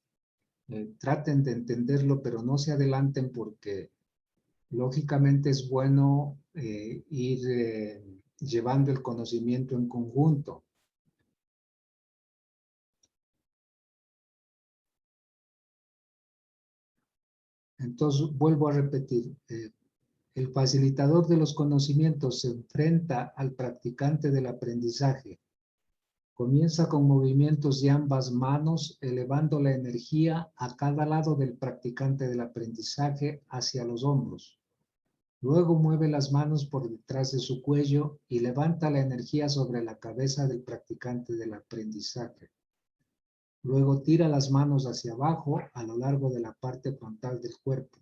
Traten de entenderlo, pero no se adelanten porque lógicamente es bueno ir llevando el conocimiento en conjunto. Entonces, vuelvo a repetir, el facilitador de los conocimientos se enfrenta al practicante del aprendizaje. Comienza con movimientos de ambas manos, elevando la energía a cada lado del practicante del aprendizaje hacia los hombros. Luego mueve las manos por detrás de su cuello y levanta la energía sobre la cabeza del practicante del aprendizaje. Luego tira las manos hacia abajo a lo largo de la parte frontal del cuerpo.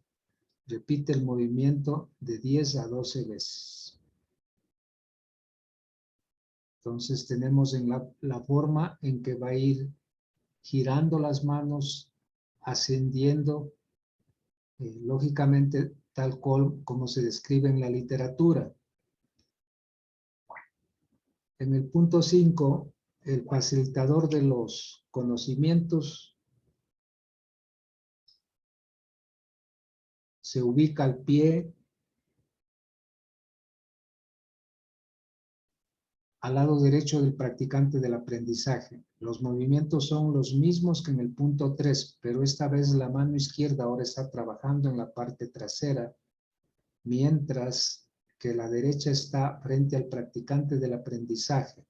Repite el movimiento de 10 a 12 veces. Entonces tenemos en la forma en que va a ir girando las manos, ascendiendo, lógicamente tal cual como se describe en la literatura. En el punto 5, el facilitador de los conocimientos se ubica al pie, al lado derecho del practicante del aprendizaje. Los movimientos son los mismos que en el punto 3, pero esta vez la mano izquierda ahora está trabajando en la parte trasera, mientras que la derecha está frente al practicante del aprendizaje.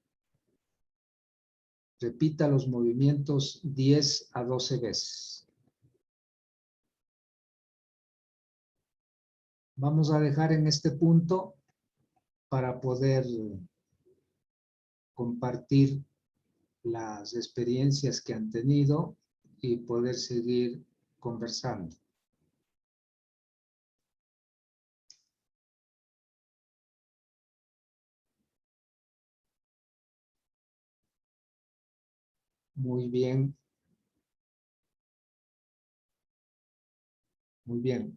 Repita los movimientos 10 a 12 veces. Vamos a dejar en este punto para poder compartir las experiencias que han tenido y poder seguir conversando. Muy bien. Muy bien.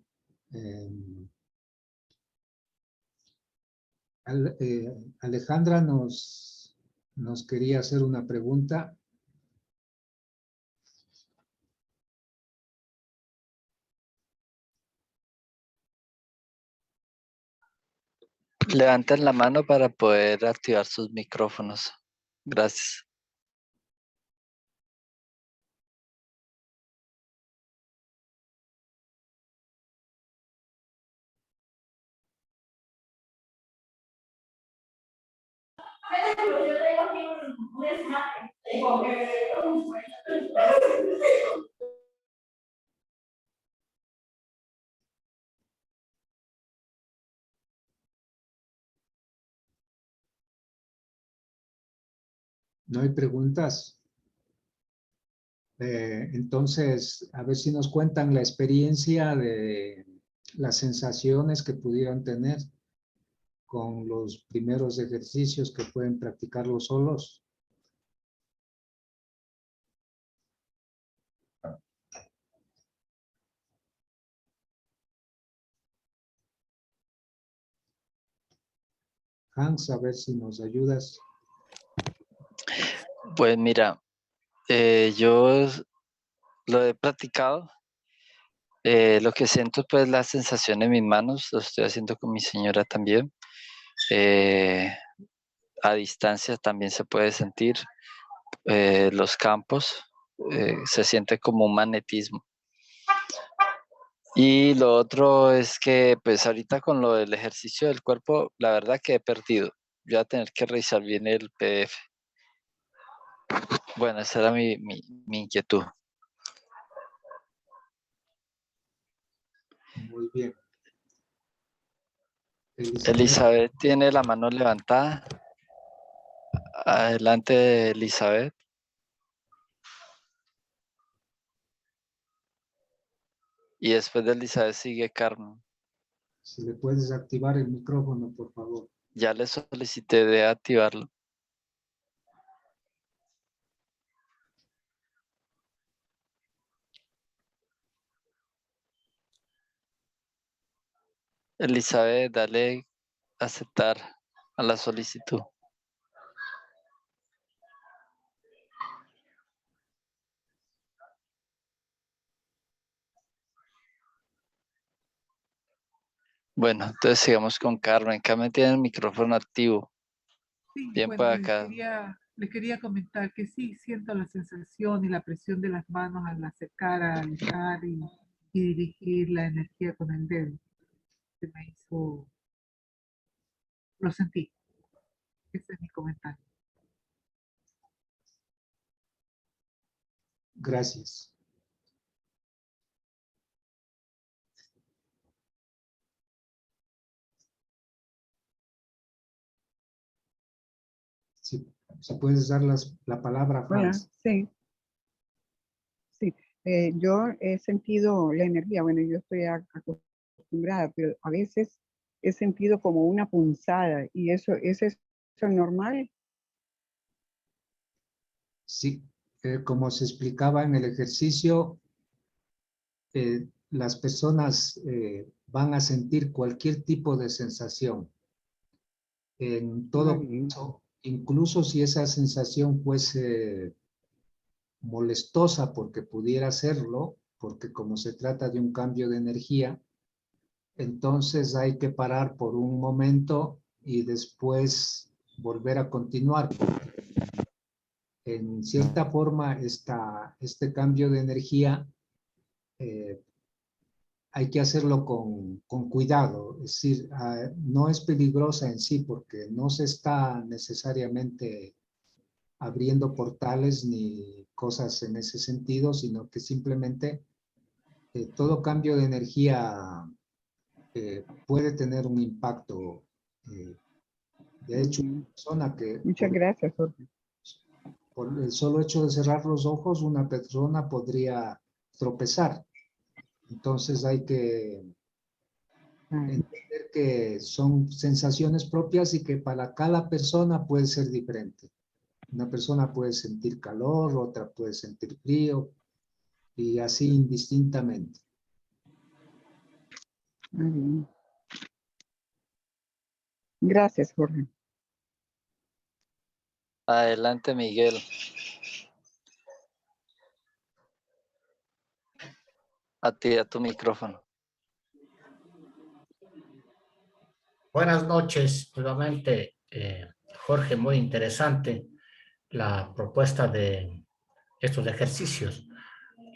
Alejandra nos quería hacer una pregunta. Levanten la mano para poder activar sus micrófonos. Gracias. ¿No hay preguntas? Entonces, a ver si nos cuentan la experiencia de las sensaciones que pudieran tener con los primeros ejercicios que pueden practicarlos solos. Hans, a ver si nos ayudas. Pues mira, yo lo he practicado. Lo que siento pues la sensación en mis manos, lo estoy haciendo con mi señora también. A distancia también se puede sentir los campos, se siente como un magnetismo. Y lo otro es que pues ahorita con lo del ejercicio del cuerpo, la verdad que he perdido. Voy a tener que revisar bien el PDF. Bueno, esa era mi inquietud. Muy bien. Elizabeth tiene la mano levantada. Adelante, Elizabeth. Y después de Elizabeth sigue Carmen. Si le puedes activar el micrófono, por favor. Ya le solicité de activarlo. Elizabeth, dale aceptar a la solicitud. Bueno, entonces sigamos con Carmen. Carmen tiene el micrófono activo. Sí, Bien bueno, por acá. les quería comentar que sí, siento la sensación y la presión de las manos al acercar, a alejar y dirigir la energía con el dedo. Se me hizo, lo sentí. Ese es mi comentario. Gracias. Si puedes dar la palabra a Hola, Hans. sí, sí. Yo he sentido la energía, bueno, yo estoy acostumbrada, pero a veces he sentido como una punzada y ¿es eso normal? Sí, como se explicaba en el ejercicio, las personas van a sentir cualquier tipo de sensación. En Muy todo bien. caso, incluso si esa sensación fuese molestosa porque pudiera serlo, porque como se trata de un cambio de energía, entonces hay que parar por un momento y después volver a continuar. En cierta forma, este cambio de energía hay que hacerlo con cuidado, es decir, no es peligrosa en sí porque no se está necesariamente abriendo portales ni cosas en ese sentido, sino que simplemente todo cambio de energía puede tener un impacto. De hecho, una persona que Muchas gracias, Jorge. por el solo hecho de cerrar los ojos, una persona podría tropezar. Entonces hay que entender que son sensaciones propias y que para cada persona puede ser diferente. Una persona puede sentir calor, otra puede sentir frío y así indistintamente. Muy bien. Gracias, Jorge. Adelante, Miguel. Activa tu micrófono. Buenas noches, nuevamente, Jorge, muy interesante la propuesta de estos ejercicios.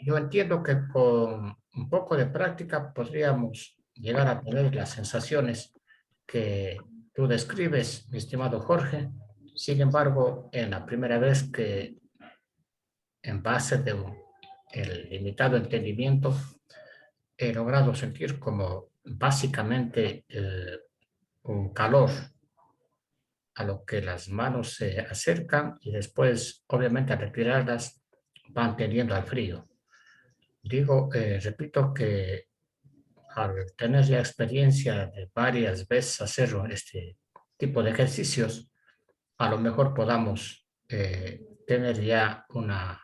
Yo entiendo que con un poco de práctica podríamos llegar a tener las sensaciones que tú describes, mi estimado Jorge. Sin embargo, en la primera vez que, en base de el limitado entendimiento, he logrado sentir como básicamente un calor a lo que las manos se acercan y después, obviamente, al retirarlas, van tendiendo al frío. Digo, repito que al tener ya experiencia de varias veces hacer este tipo de ejercicios, a lo mejor podamos tener ya una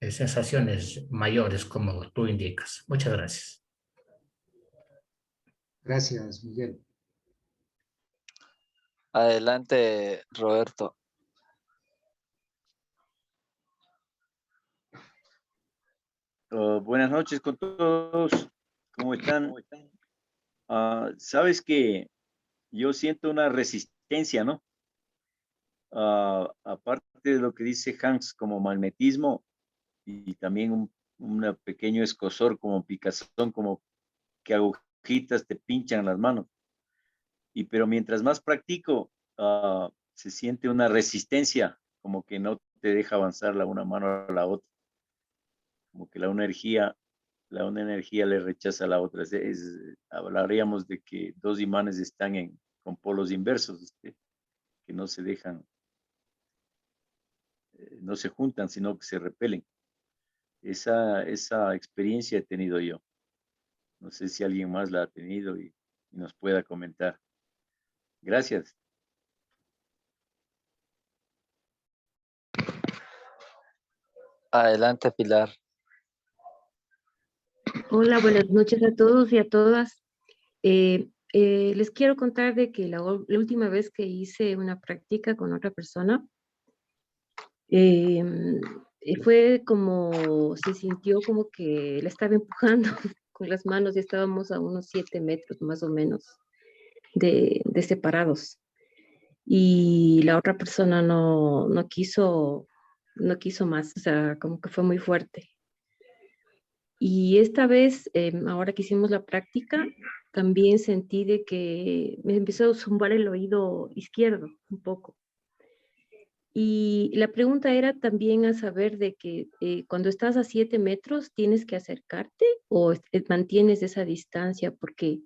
sensaciones mayores como tú indicas. Muchas gracias. Gracias, Miguel. Adelante, Roberto. Buenas noches con todos. ¿Cómo están? Sabes que yo siento una resistencia, ¿no? Aparte de lo que dice Hans como magnetismo y también un pequeño escozor como picazón, como que agujitas te pinchan las manos. Pero mientras más practico, se siente una resistencia, como que no te deja avanzar la una mano a la otra. Como que la una energía le rechaza a la otra. Hablaríamos de que dos imanes están con polos inversos, que no se dejan, no se juntan, sino que se repelen. Esa experiencia he tenido yo. No sé si alguien más la ha tenido y nos pueda comentar. Gracias. Adelante, Pilar. Hola, buenas noches a todos y a todas. Les quiero contar de que la última vez que hice una práctica con otra persona, fue como, se sintió como que la estaba empujando con las manos y estábamos a unos 7 metros más o menos de separados. Y la otra persona no quiso más, o sea, como que fue muy fuerte. Y esta vez, ahora que hicimos la práctica, también sentí de que me empezó a zumbar el oído izquierdo un poco. Y la pregunta era también a saber de que cuando estás a 7 metros, ¿tienes que acercarte o mantienes esa distancia? Porque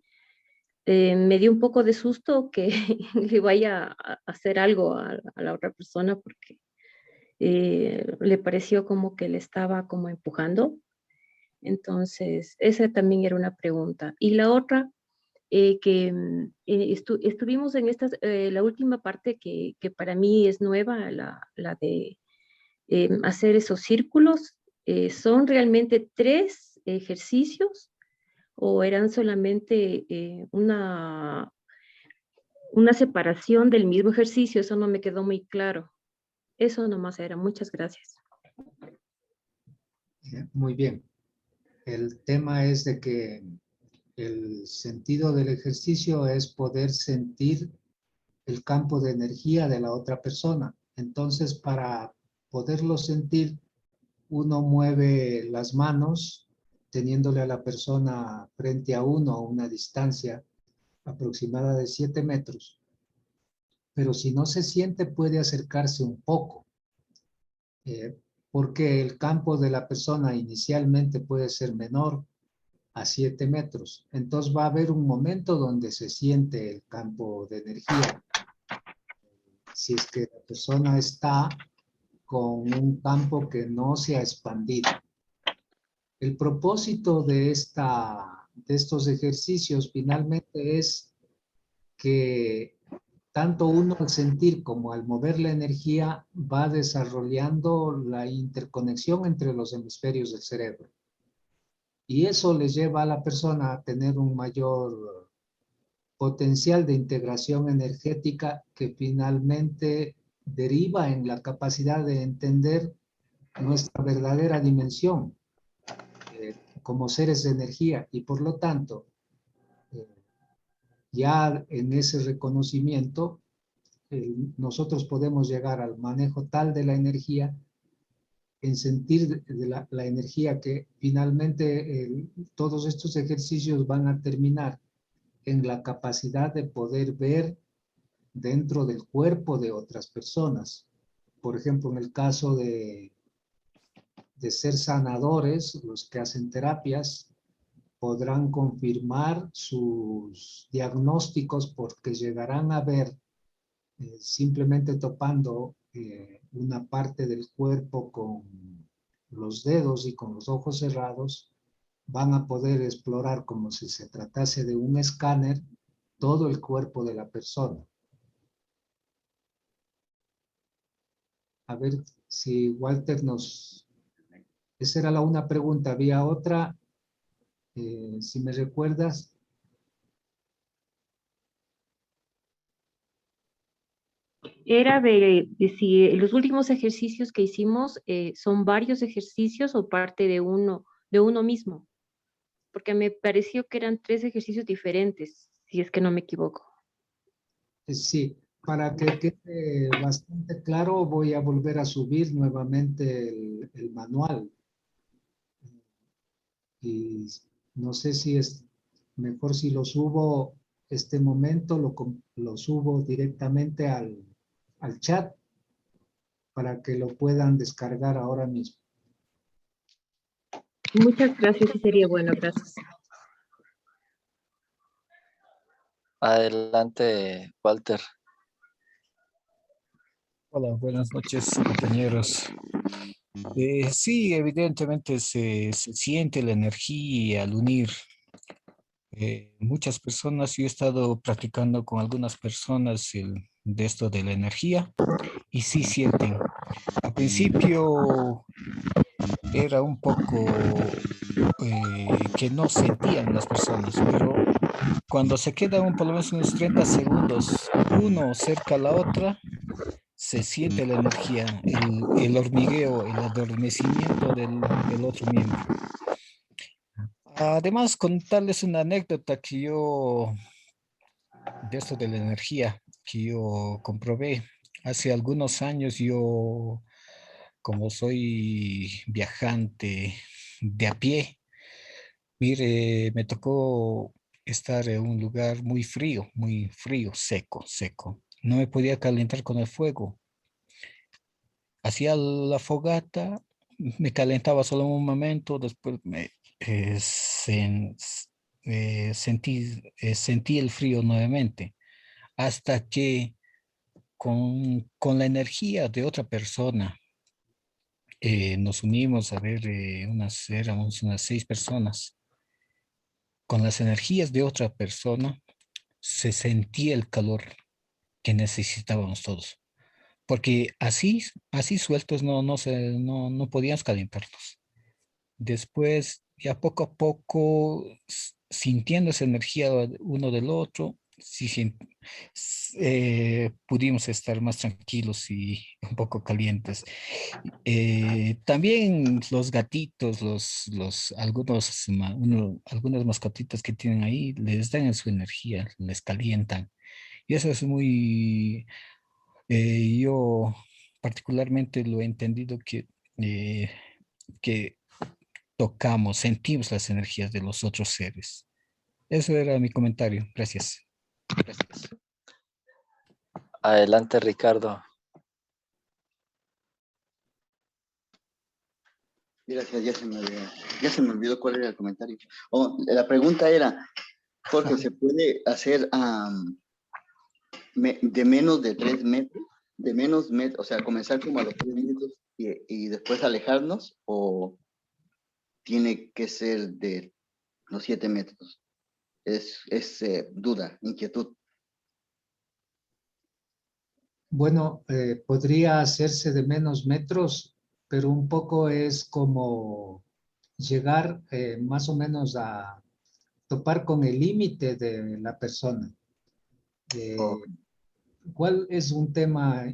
me dio un poco de susto que le vaya a hacer algo a la otra persona porque le pareció como que le estaba como empujando. Entonces, esa también era una pregunta. Y la otra, que estuvimos en la última parte que para mí es nueva, la de hacer esos círculos. ¿Son realmente 3 ejercicios o eran solamente una separación del mismo ejercicio? Eso no me quedó muy claro. Eso nomás era. Muchas gracias. Muy bien. El tema es de que el sentido del ejercicio es poder sentir el campo de energía de la otra persona. Entonces, para poderlo sentir, uno mueve las manos teniéndole a la persona frente a uno a una distancia aproximada de 7 metros. Pero si no se siente, puede acercarse un poco, porque el campo de la persona inicialmente puede ser menor a 7 metros. Entonces va a haber un momento donde se siente el campo de energía. Si es que la persona está con un campo que no se ha expandido. El propósito de estos ejercicios finalmente es que tanto uno al sentir como al mover la energía va desarrollando la interconexión entre los hemisferios del cerebro. Y eso le lleva a la persona a tener un mayor potencial de integración energética que finalmente deriva en la capacidad de entender nuestra verdadera dimensión como seres de energía y por lo tanto Ya en ese reconocimiento, nosotros podemos llegar al manejo tal de la energía, en sentir de la energía que finalmente todos estos ejercicios van a terminar en la capacidad de poder ver dentro del cuerpo de otras personas. Por ejemplo, en el caso de ser sanadores, los que hacen terapias, podrán confirmar sus diagnósticos porque llegarán a ver, simplemente topando una parte del cuerpo con los dedos y con los ojos cerrados, van a poder explorar como si se tratase de un escáner todo el cuerpo de la persona. A ver si Walter nos... Esa era una pregunta. Había otra, si me recuerdas. Era de si los últimos ejercicios que hicimos son varios ejercicios o parte de uno mismo, porque me pareció que eran 3 ejercicios diferentes, si es que no me equivoco. Sí, para que quede bastante claro, voy a volver a subir nuevamente el manual. Y no sé si es mejor si lo subo este momento, lo subo directamente al chat para que lo puedan descargar ahora mismo. Muchas gracias, sí sería bueno, gracias. Adelante, Walter. Hola, buenas noches, compañeros. Sí, evidentemente se siente la energía al unir muchas personas. Yo he estado practicando con algunas personas de esto de la energía y sí sienten. Al principio era un poco que no sentían las personas, pero cuando se quedan por lo menos unos 30 segundos, uno cerca a la otra, se siente la energía, el hormigueo, el adormecimiento del otro miembro. Además, contarles una anécdota de esto de la energía, que yo comprobé. Hace algunos años yo, como soy viajante de a pie, mire, me tocó estar en un lugar muy frío, seco, seco. No me podía calentar con el fuego. Hacía la fogata, me calentaba solo un momento, después sentí el frío nuevamente, hasta que con la energía de otra persona nos unimos a ver, éramos unas 6 personas. Con las energías de otra persona se sentía el calor que necesitábamos todos. Porque así sueltos no podíamos calentarnos. Después, ya poco a poco, sintiendo esa energía uno del otro, sí, pudimos estar más tranquilos y un poco calientes. También los gatitos, algunas mascotitas que tienen ahí, les dan su energía, les calientan. Y eso es yo particularmente lo he entendido que sentimos las energías de los otros seres. Eso era mi comentario. Gracias. Gracias. Adelante, Ricardo. Gracias, ya se me olvidó cuál era el comentario. La pregunta era, Jorge, ¿se puede hacer de menos de 3 metros? De menos metros, o sea, comenzar como a los 3 metros y después alejarnos, o tiene que ser de los 7 metros? Es duda, inquietud. Bueno, podría hacerse de menos metros, pero un poco es como llegar más o menos a topar con el límite de la persona. ¿Cuál es un tema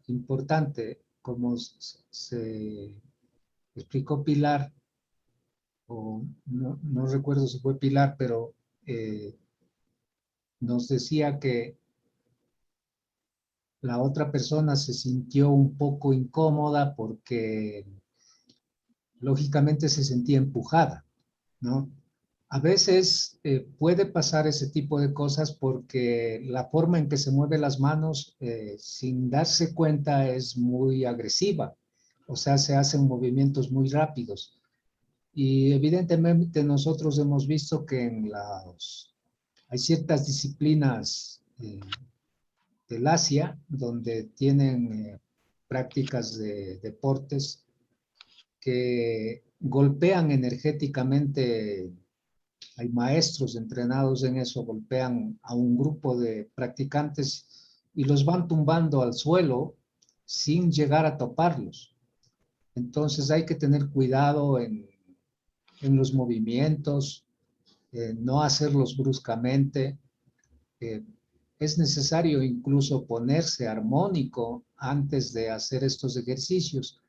importante? Como se explicó Pilar, o no recuerdo si fue Pilar, pero nos decía que la otra persona se sintió un poco incómoda porque lógicamente se sentía empujada, ¿no? A veces puede pasar ese tipo de cosas porque la forma en que se mueven las manos sin darse cuenta es muy agresiva, o sea, se hacen movimientos muy rápidos. Y evidentemente nosotros hemos visto que hay ciertas disciplinas del Asia donde tienen prácticas de deportes que golpean energéticamente. Hay maestros entrenados en eso, golpean a un grupo de practicantes y los van tumbando al suelo sin llegar a toparlos. Entonces hay que tener cuidado en los movimientos, no hacerlos bruscamente. Es necesario incluso ponerse armónico antes de hacer estos ejercicios.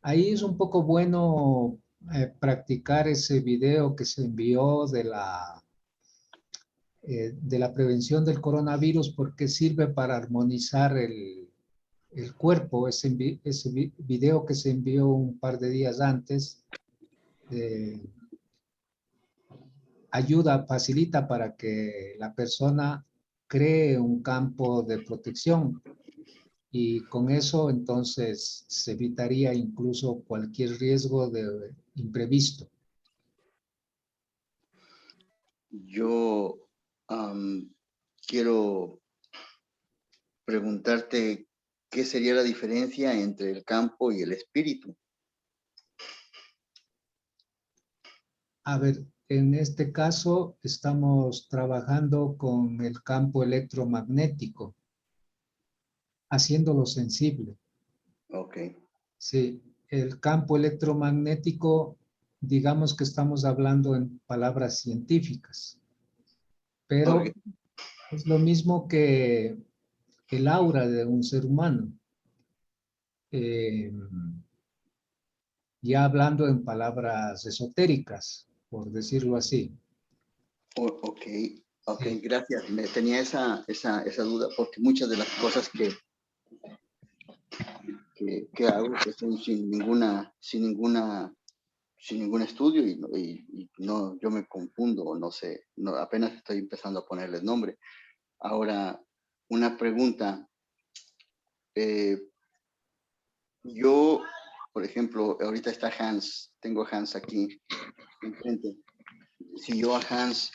Ahí es un poco bueno practicar ese video que se envió de la prevención del coronavirus porque sirve para armonizar el cuerpo. Ese video que se envió un par de días antes ayuda, facilita para que la persona cree un campo de protección y con eso entonces se evitaría incluso cualquier riesgo de imprevisto. Yo quiero preguntarte qué sería la diferencia entre el campo y el espíritu. A ver, en este caso estamos trabajando con el campo electromagnético, haciéndolo sensible. Ok. Sí, el campo electromagnético, digamos que estamos hablando en palabras científicas, pero Okay. es lo mismo que el aura de un ser humano. Ya hablando en palabras esotéricas, por decirlo así. Ok, Sí. gracias. Me tenía esa duda porque muchas de las cosas que hago que son sin ningún estudio y no, yo me confundo o no sé, no, apenas estoy empezando a ponerles nombre. Ahora, una pregunta. Yo, por ejemplo, ahorita está Hans, tengo a Hans aquí enfrente. Si yo a Hans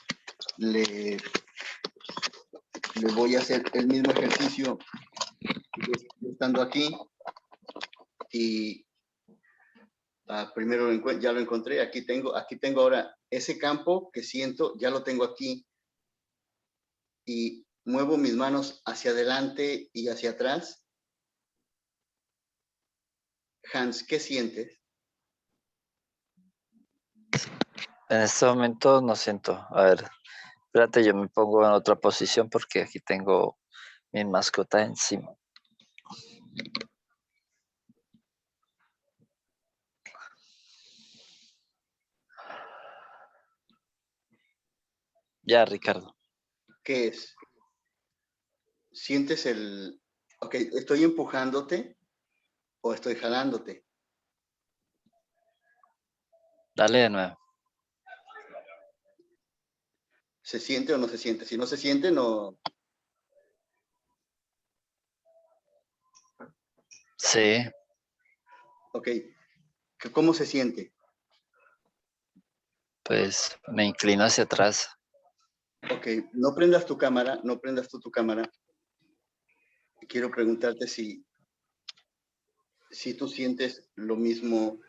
le voy a hacer el mismo ejercicio estando aquí y primero ya lo encontré, aquí tengo ahora ese campo que siento, ya lo tengo aquí y muevo mis manos hacia adelante y hacia atrás. Hans, ¿qué sientes? En este momento no siento. A ver, espérate, yo me pongo en otra posición porque aquí tengo mi mascota encima. Ya, Ricardo. ¿Qué es? ¿Sientes ok, estoy empujándote o estoy jalándote? Dale de nuevo. ¿Se siente o no se siente? Si no se siente, no. Sí. Ok. ¿Cómo se siente? Pues me inclino hacia atrás. Ok, no prendas tu cámara, no prendas tú tu cámara. Quiero preguntarte si tú sientes lo mismo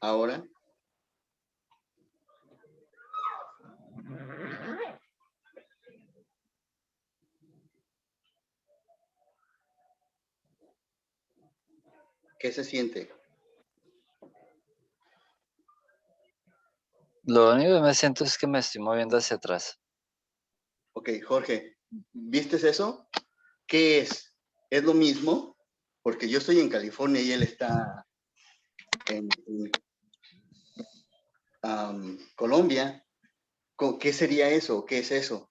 ahora. ¿Qué se siente? Lo único que me siento es que me estoy moviendo hacia atrás. Ok, Jorge, ¿vistes eso? ¿Qué es? ¿Es lo mismo? Porque yo estoy en California y él está en Colombia. ¿Qué sería eso? ¿Qué es eso?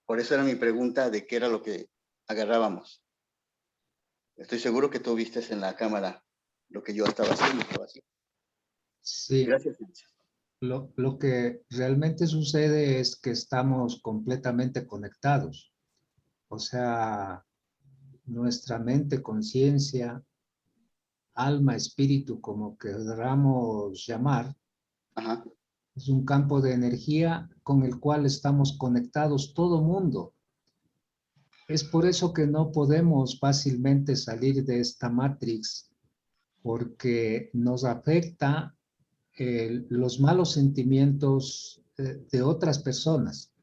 Por eso era mi pregunta de qué era lo que agarrábamos. Estoy seguro que tú viste en la cámara lo que yo estaba haciendo. Sí. Gracias. Lo que realmente sucede es que estamos completamente conectados. O sea, nuestra mente, conciencia, alma, espíritu, como queramos llamar, Ajá. es un campo de energía con el cual estamos conectados todo mundo. Es por eso que no podemos fácilmente salir de esta matrix, porque nos afecta los malos sentimientos de otras personas.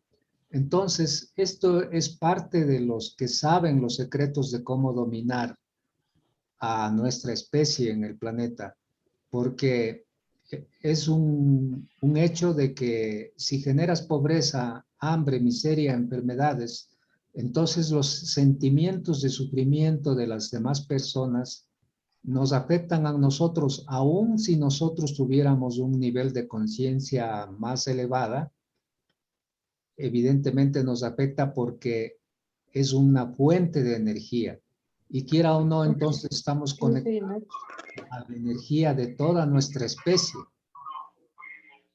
Entonces, esto es parte de los que saben los secretos de cómo dominar a nuestra especie en el planeta, porque es un hecho de que si generas pobreza, hambre, miseria, enfermedades, entonces los sentimientos de sufrimiento de las demás personas nos afectan a nosotros, aun si nosotros tuviéramos un nivel de conciencia más elevada, evidentemente nos afecta porque es una fuente de energía. Y quiera o no, entonces estamos conectados a la energía de toda nuestra especie,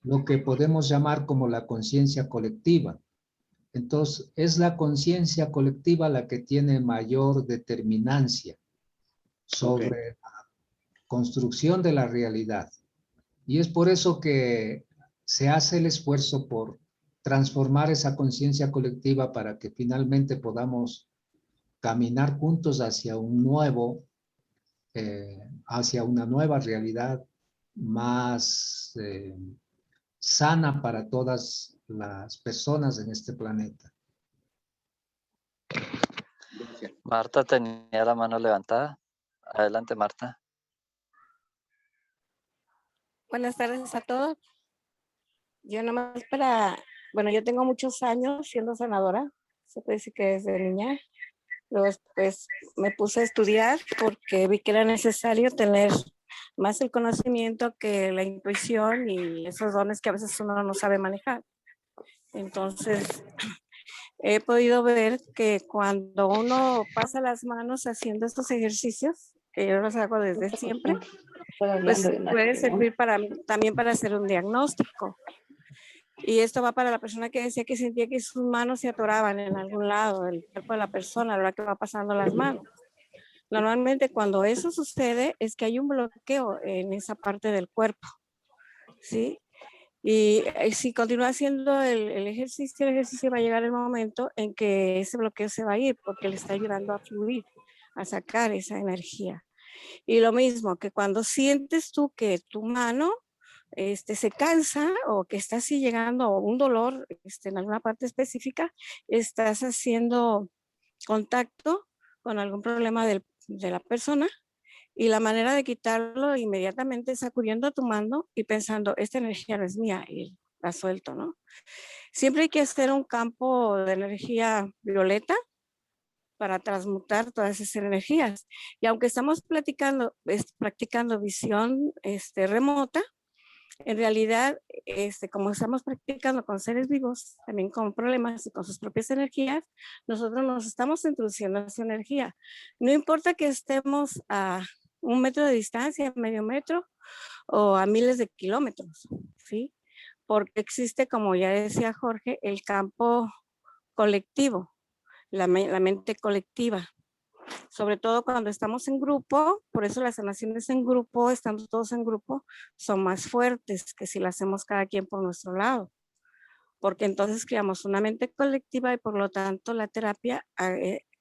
lo que podemos llamar como la conciencia colectiva. Entonces, es la conciencia colectiva la que tiene mayor determinancia sobre la construcción de la realidad. Y es por eso que se hace el esfuerzo por transformar esa conciencia colectiva para que finalmente podamos caminar juntos hacia hacia una nueva realidad más sana para todas las personas en este planeta. Marta tenía la mano levantada. Adelante, Marta. Buenas tardes a todos. Yo nomás bueno, yo tengo muchos años siendo sanadora, se puede decir que desde niña. Luego pues me puse a estudiar porque vi que era necesario tener más el conocimiento que la intuición y esos dones que a veces uno no sabe manejar. Entonces, he podido ver que cuando uno pasa las manos haciendo estos ejercicios, que yo los hago desde siempre, pues puede servir también para hacer un diagnóstico. Y esto va para la persona que decía que sentía que sus manos se atoraban en algún lado del cuerpo de la persona a la hora que va pasando las manos. Normalmente cuando eso sucede es que hay un bloqueo en esa parte del cuerpo, ¿sí? Y si continúa haciendo el ejercicio va a llegar el momento en que ese bloqueo se va a ir porque le está ayudando a fluir, a sacar esa energía. Y lo mismo que cuando sientes tú que tu mano se cansa o que está así llegando a un dolor en alguna parte específica, estás haciendo contacto con algún problema de la persona y la manera de quitarlo inmediatamente es sacudiendo tu mano y pensando, esta energía no es mía y la suelto, ¿no? Siempre hay que hacer un campo de energía violeta para transmutar todas esas energías. Y aunque estamos practicando visión remota, en realidad, como estamos practicando con seres vivos, también con problemas y con sus propias energías, nosotros nos estamos introduciendo a su energía. No importa que estemos a 1 metro de distancia, medio metro o a miles de kilómetros, ¿sí? Porque existe, como ya decía Jorge, el campo colectivo, la mente colectiva. Sobre todo cuando estamos en grupo, por eso las sanaciones en grupo, estando todos en grupo, son más fuertes que si las hacemos cada quien por nuestro lado. Porque entonces creamos una mente colectiva y por lo tanto la terapia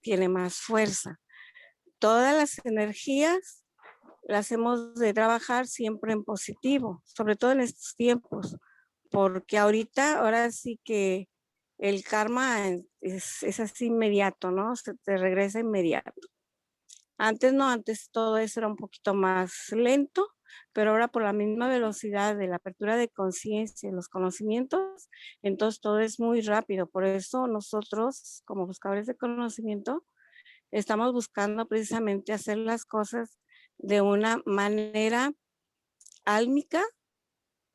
tiene más fuerza. Todas las energías las hemos de trabajar siempre en positivo, sobre todo en estos tiempos, porque ahora sí que el karma es así inmediato, ¿no? Se te regresa inmediato. Antes no, antes todo eso era un poquito más lento, pero ahora por la misma velocidad de la apertura de conciencia y los conocimientos, entonces todo es muy rápido. Por eso nosotros, como buscadores de conocimiento, estamos buscando precisamente hacer las cosas de una manera álmica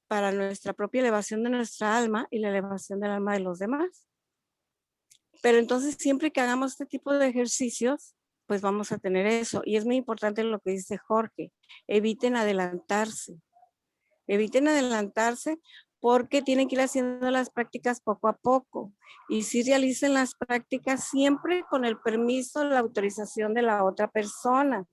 para nuestra propia elevación de nuestra alma y la elevación del alma de los demás. Pero entonces siempre que hagamos este tipo de ejercicios, pues vamos a tener eso. Y es muy importante lo que dice Jorge, eviten adelantarse. Eviten adelantarse porque tienen que ir haciendo las prácticas poco a poco. Y sí realicen las prácticas siempre con el permiso, la autorización de la otra persona.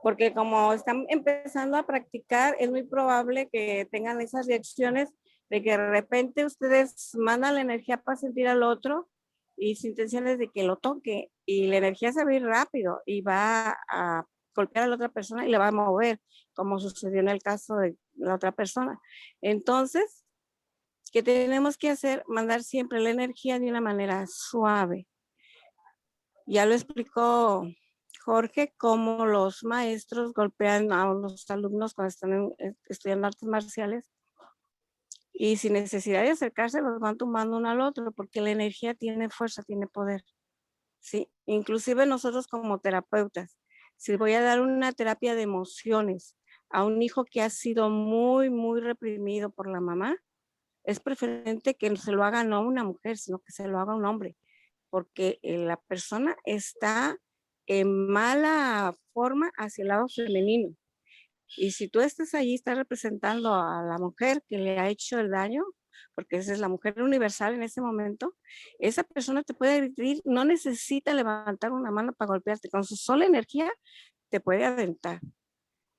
Porque como están empezando a practicar, es muy probable que tengan esas reacciones de que de repente ustedes mandan la energía para sentir al otro y su intención es de que lo toque y la energía se va a ir rápido y va a golpear a la otra persona y le va a mover, como sucedió en el caso de la otra persona. Entonces, ¿qué tenemos que hacer? Mandar siempre la energía de una manera suave. Ya lo explicó Jorge, cómo los maestros golpean a los alumnos cuando están estudiando artes marciales y sin necesidad de acercarse los van tumbando uno al otro porque la energía tiene fuerza, tiene poder. ¿Sí? Inclusive nosotros como terapeutas, si voy a dar una terapia de emociones a un hijo que ha sido muy, muy reprimido por la mamá, es preferente que se lo haga no una mujer, sino que se lo haga un hombre, porque la persona está en mala forma hacia el lado femenino. Y si tú estás allí, estás representando a la mujer que le ha hecho el daño, porque esa es la mujer universal en ese momento, esa persona te puede herir, no necesita levantar una mano para golpearte, con su sola energía te puede aventar.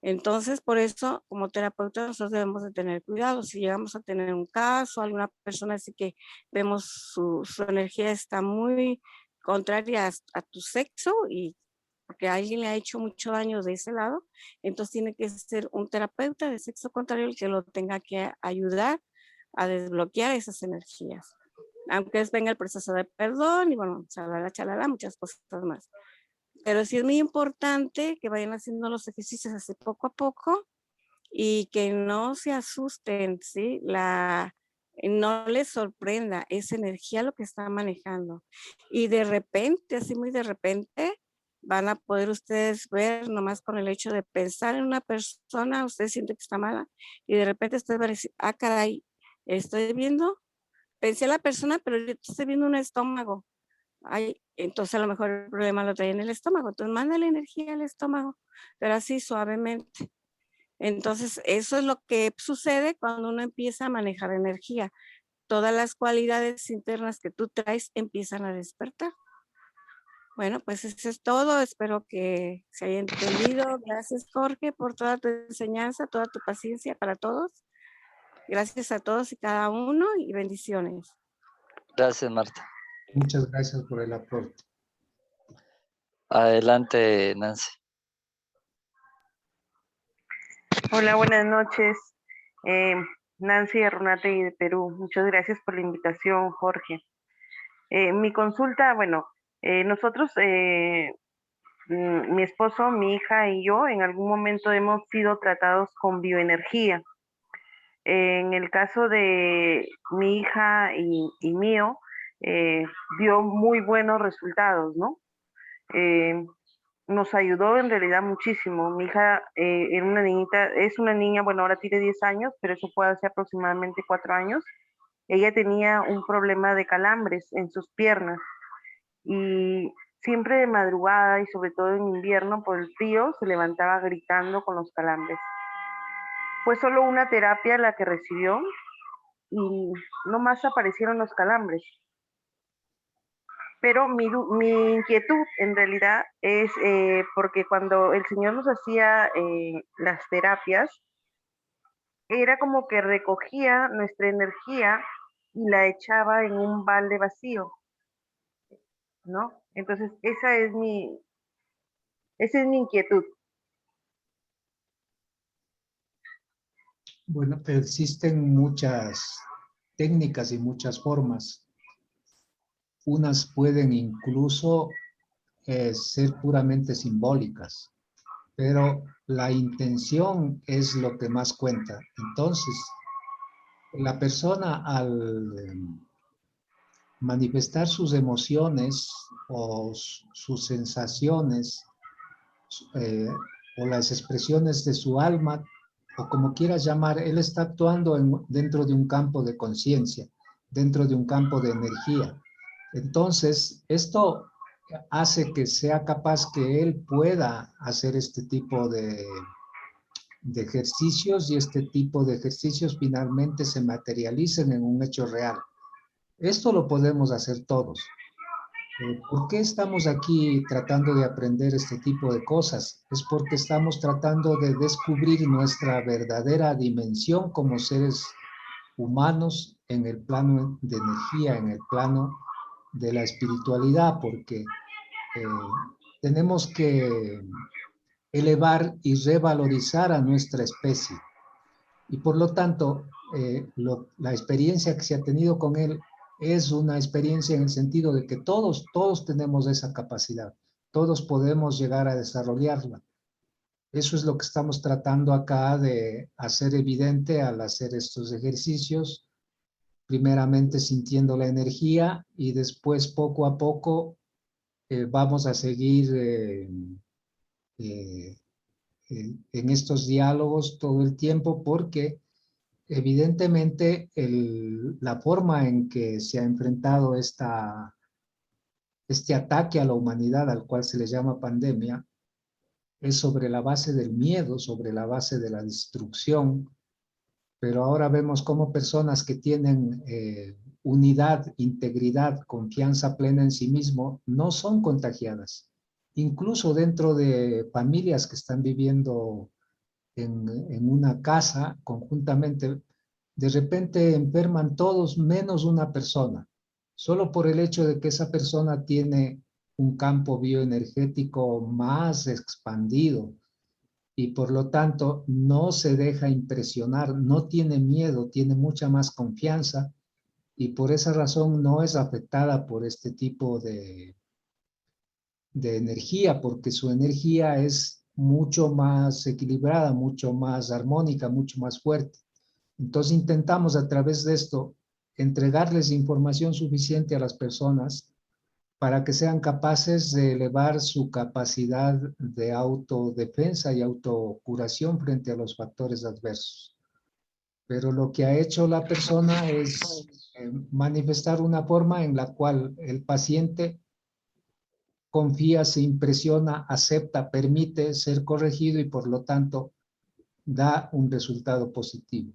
Entonces, por eso, como terapeuta, nosotros debemos de tener cuidado. Si llegamos a tener un caso, alguna persona así que vemos su energía está muy contraria a tu sexo y porque alguien le ha hecho mucho daño de ese lado, entonces tiene que ser un terapeuta de sexo contrario el que lo tenga que ayudar a desbloquear esas energías. Aunque venga el proceso de perdón y bueno, chalala, muchas cosas más. Pero sí es muy importante que vayan haciendo los ejercicios así poco a poco y que no se asusten, ¿sí? No les sorprenda esa energía lo que están manejando. Y de repente, así muy de repente, van a poder ustedes ver nomás con el hecho de pensar en una persona, usted siente que está mala y de repente ustedes van a decir, ah, caray, estoy viendo, pensé en la persona, pero yo estoy viendo un estómago. Ay, entonces a lo mejor el problema lo trae en el estómago. Entonces manda la energía al estómago, pero así suavemente. Entonces eso es lo que sucede cuando uno empieza a manejar energía. Todas las cualidades internas que tú traes empiezan a despertar. Bueno, pues eso es todo. Espero que se haya entendido. Gracias, Jorge, por toda tu enseñanza, toda tu paciencia para todos. Gracias a todos y cada uno y bendiciones. Gracias, Marta. Muchas gracias por el aporte. Adelante, Nancy. Hola, buenas noches. Nancy Arrunate de Perú. Muchas gracias por la invitación, Jorge. Mi consulta, bueno, nosotros, mi esposo, mi hija y yo, en algún momento hemos sido tratados con bioenergía. En el caso de mi hija y mío, dio muy buenos resultados, ¿no? Nos ayudó en realidad muchísimo. Mi hija era una niñita, es una niña, bueno, ahora tiene 10 años, pero eso puede hace aproximadamente 4 años. Ella tenía un problema de calambres en sus piernas y siempre de madrugada y sobre todo en invierno por el frío se levantaba gritando con los calambres. Fue solo una terapia la que recibió y no más aparecieron los calambres. Pero mi inquietud en realidad es porque cuando el Señor nos hacía las terapias, era como que recogía nuestra energía y la echaba en un balde vacío, ¿no? Entonces, esa es mi inquietud. Bueno, existen muchas técnicas y muchas formas. Unas pueden incluso ser puramente simbólicas, pero la intención es lo que más cuenta. Entonces, la persona al manifestar sus emociones o sus sensaciones o las expresiones de su alma, o como quieras llamar, él está actuando dentro de un campo de conciencia, dentro de un campo de energía. Entonces, esto hace que sea capaz que él pueda hacer este tipo de ejercicios y este tipo de ejercicios finalmente se materialicen en un hecho real. Esto lo podemos hacer todos. ¿Por qué estamos aquí tratando de aprender este tipo de cosas? Es porque estamos tratando de descubrir nuestra verdadera dimensión como seres humanos en el plano de energía, en el plano de la espiritualidad, porque tenemos que elevar y revalorizar a nuestra especie. Y por lo tanto, la experiencia que se ha tenido con él es una experiencia en el sentido de que todos tenemos esa capacidad, todos podemos llegar a desarrollarla. Eso es lo que estamos tratando acá de hacer evidente al hacer estos ejercicios, primeramente sintiendo la energía y después poco a poco vamos a seguir en estos diálogos todo el tiempo porque evidentemente la forma en que se ha enfrentado este ataque a la humanidad al cual se le llama pandemia es sobre la base del miedo, sobre la base de la destrucción, pero ahora vemos cómo personas que tienen unidad, integridad, confianza plena en sí mismo, no son contagiadas. Incluso dentro de familias que están viviendo en una casa conjuntamente, de repente enferman todos menos una persona, solo por el hecho de que esa persona tiene un campo bioenergético más expandido y por lo tanto no se deja impresionar, no tiene miedo, tiene mucha más confianza y por esa razón no es afectada por este tipo de energía, porque su energía es mucho más equilibrada, mucho más armónica, mucho más fuerte. Entonces intentamos a través de esto entregarles información suficiente a las personas para que sean capaces de elevar su capacidad de autodefensa y autocuración frente a los factores adversos. Pero lo que ha hecho la persona es manifestar una forma en la cual el paciente confía, se impresiona, acepta, permite ser corregido y por lo tanto da un resultado positivo.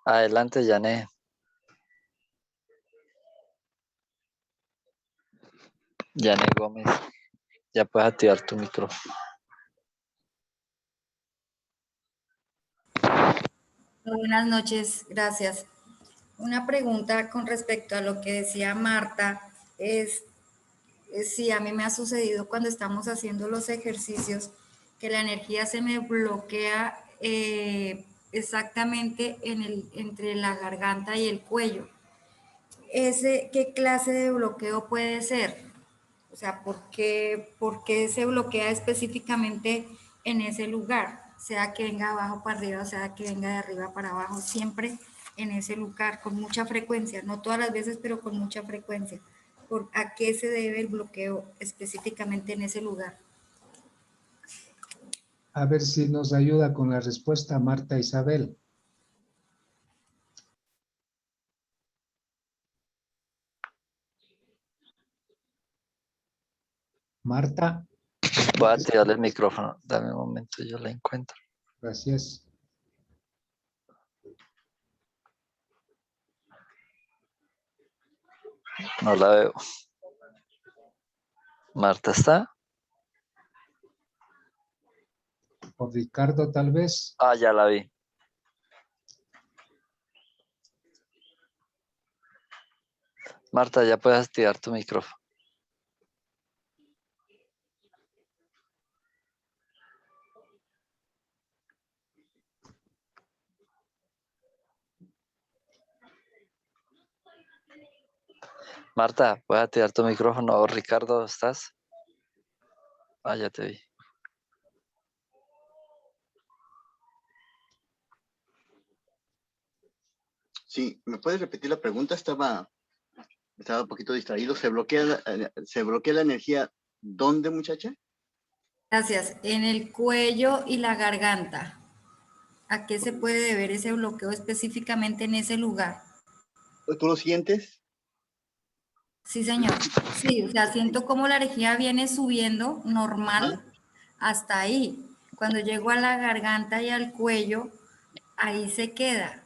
Adelante, Yané. Yané Gómez, ya puedes activar tu micrófono. Buenas noches, gracias. Una pregunta con respecto a lo que decía Marta es sí, a mí me ha sucedido cuando estamos haciendo los ejercicios que la energía se me bloquea exactamente entre la garganta y el cuello. ¿Qué clase de bloqueo puede ser? O sea, ¿por qué se bloquea específicamente en ese lugar? Sea que venga de abajo para arriba, o sea que venga de arriba para abajo, siempre en ese lugar, con mucha frecuencia, no todas las veces, pero con mucha frecuencia. ¿A qué se debe el bloqueo específicamente en ese lugar? A ver si nos ayuda con la respuesta Marta Isabel. Marta. Voy a activarle el micrófono. Dame un momento, yo la encuentro. Gracias. No la veo. ¿Marta está? O Ricardo tal vez. Ah, ya la vi. Marta, ya puedes activar tu micrófono. Marta, ¿puedes activar tu micrófono? ¿O Ricardo, estás? Ah, ya te vi. Sí, ¿me puedes repetir la pregunta? Estaba un poquito distraído. ¿Se bloquea la energía dónde, muchacha? Gracias. En el cuello y la garganta. ¿A qué se puede deber ese bloqueo específicamente en ese lugar? ¿Tú lo sientes? Sí, señor. Sí, o sea, siento como la energía viene subiendo normal hasta ahí. Cuando llego a la garganta y al cuello, ahí se queda.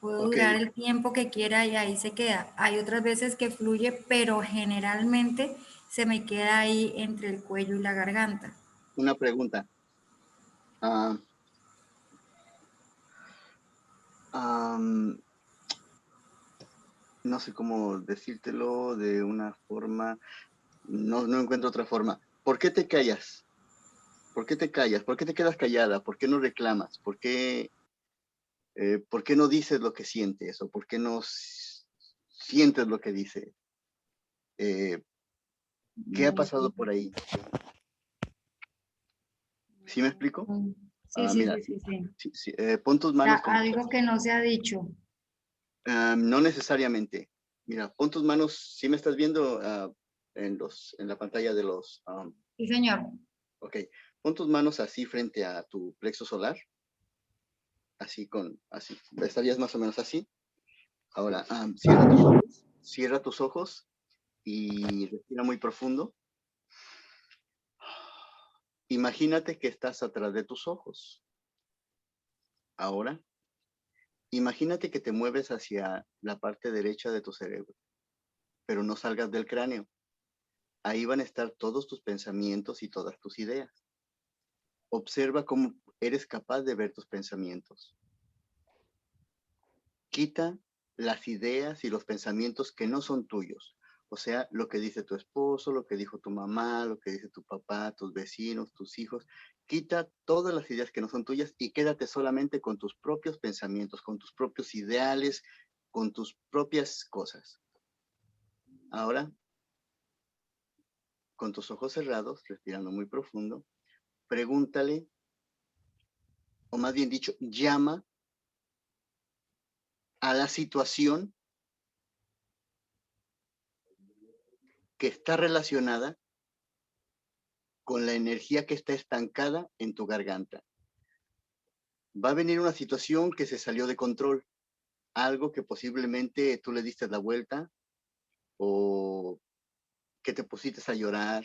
Puedo Ok, durar el tiempo que quiera y ahí se queda. Hay otras veces que fluye, pero generalmente se me queda ahí entre el cuello y la garganta. una pregunta. Ah, no sé cómo decírtelo de una forma, no encuentro otra forma. ¿Por qué te callas? ¿Por qué te callas? ¿Por qué te quedas callada? ¿Por qué no reclamas? ¿Por qué no dices lo que sientes? ¿O por qué no sientes lo que dices? ¿Qué ha pasado por ahí? ¿Sí me explico? Sí, sí, Mira, sí, sí, sí. pon tus manos como... Algo que no se ha dicho. no necesariamente. Mira, pon tus manos, si me estás viendo en la pantalla de los... Sí, señor. ok, pon tus manos así frente a tu plexo solar. Así estarías más o menos así. Ahora, cierra tus ojos y respira muy profundo. Imagínate que estás atrás de tus ojos. Ahora, imagínate que te mueves hacia la parte derecha de tu cerebro, pero no salgas del cráneo. Ahí van a estar todos tus pensamientos y todas tus ideas. Observa cómo eres capaz de ver tus pensamientos. Quita las ideas y los pensamientos que no son tuyos. O sea, lo que dice tu esposo, lo que dijo tu mamá, lo que dice tu papá, tus vecinos, tus hijos. Quita todas las ideas que no son tuyas y quédate solamente con tus propios pensamientos, con tus propios ideales, con tus propias cosas. Ahora, con tus ojos cerrados, respirando muy profundo, pregúntale, o más bien dicho, llama a la situación que está relacionada con la energía que está estancada en tu garganta. Va a venir una situación que se salió de control, algo que posiblemente tú le diste la vuelta o que te pusiste a llorar,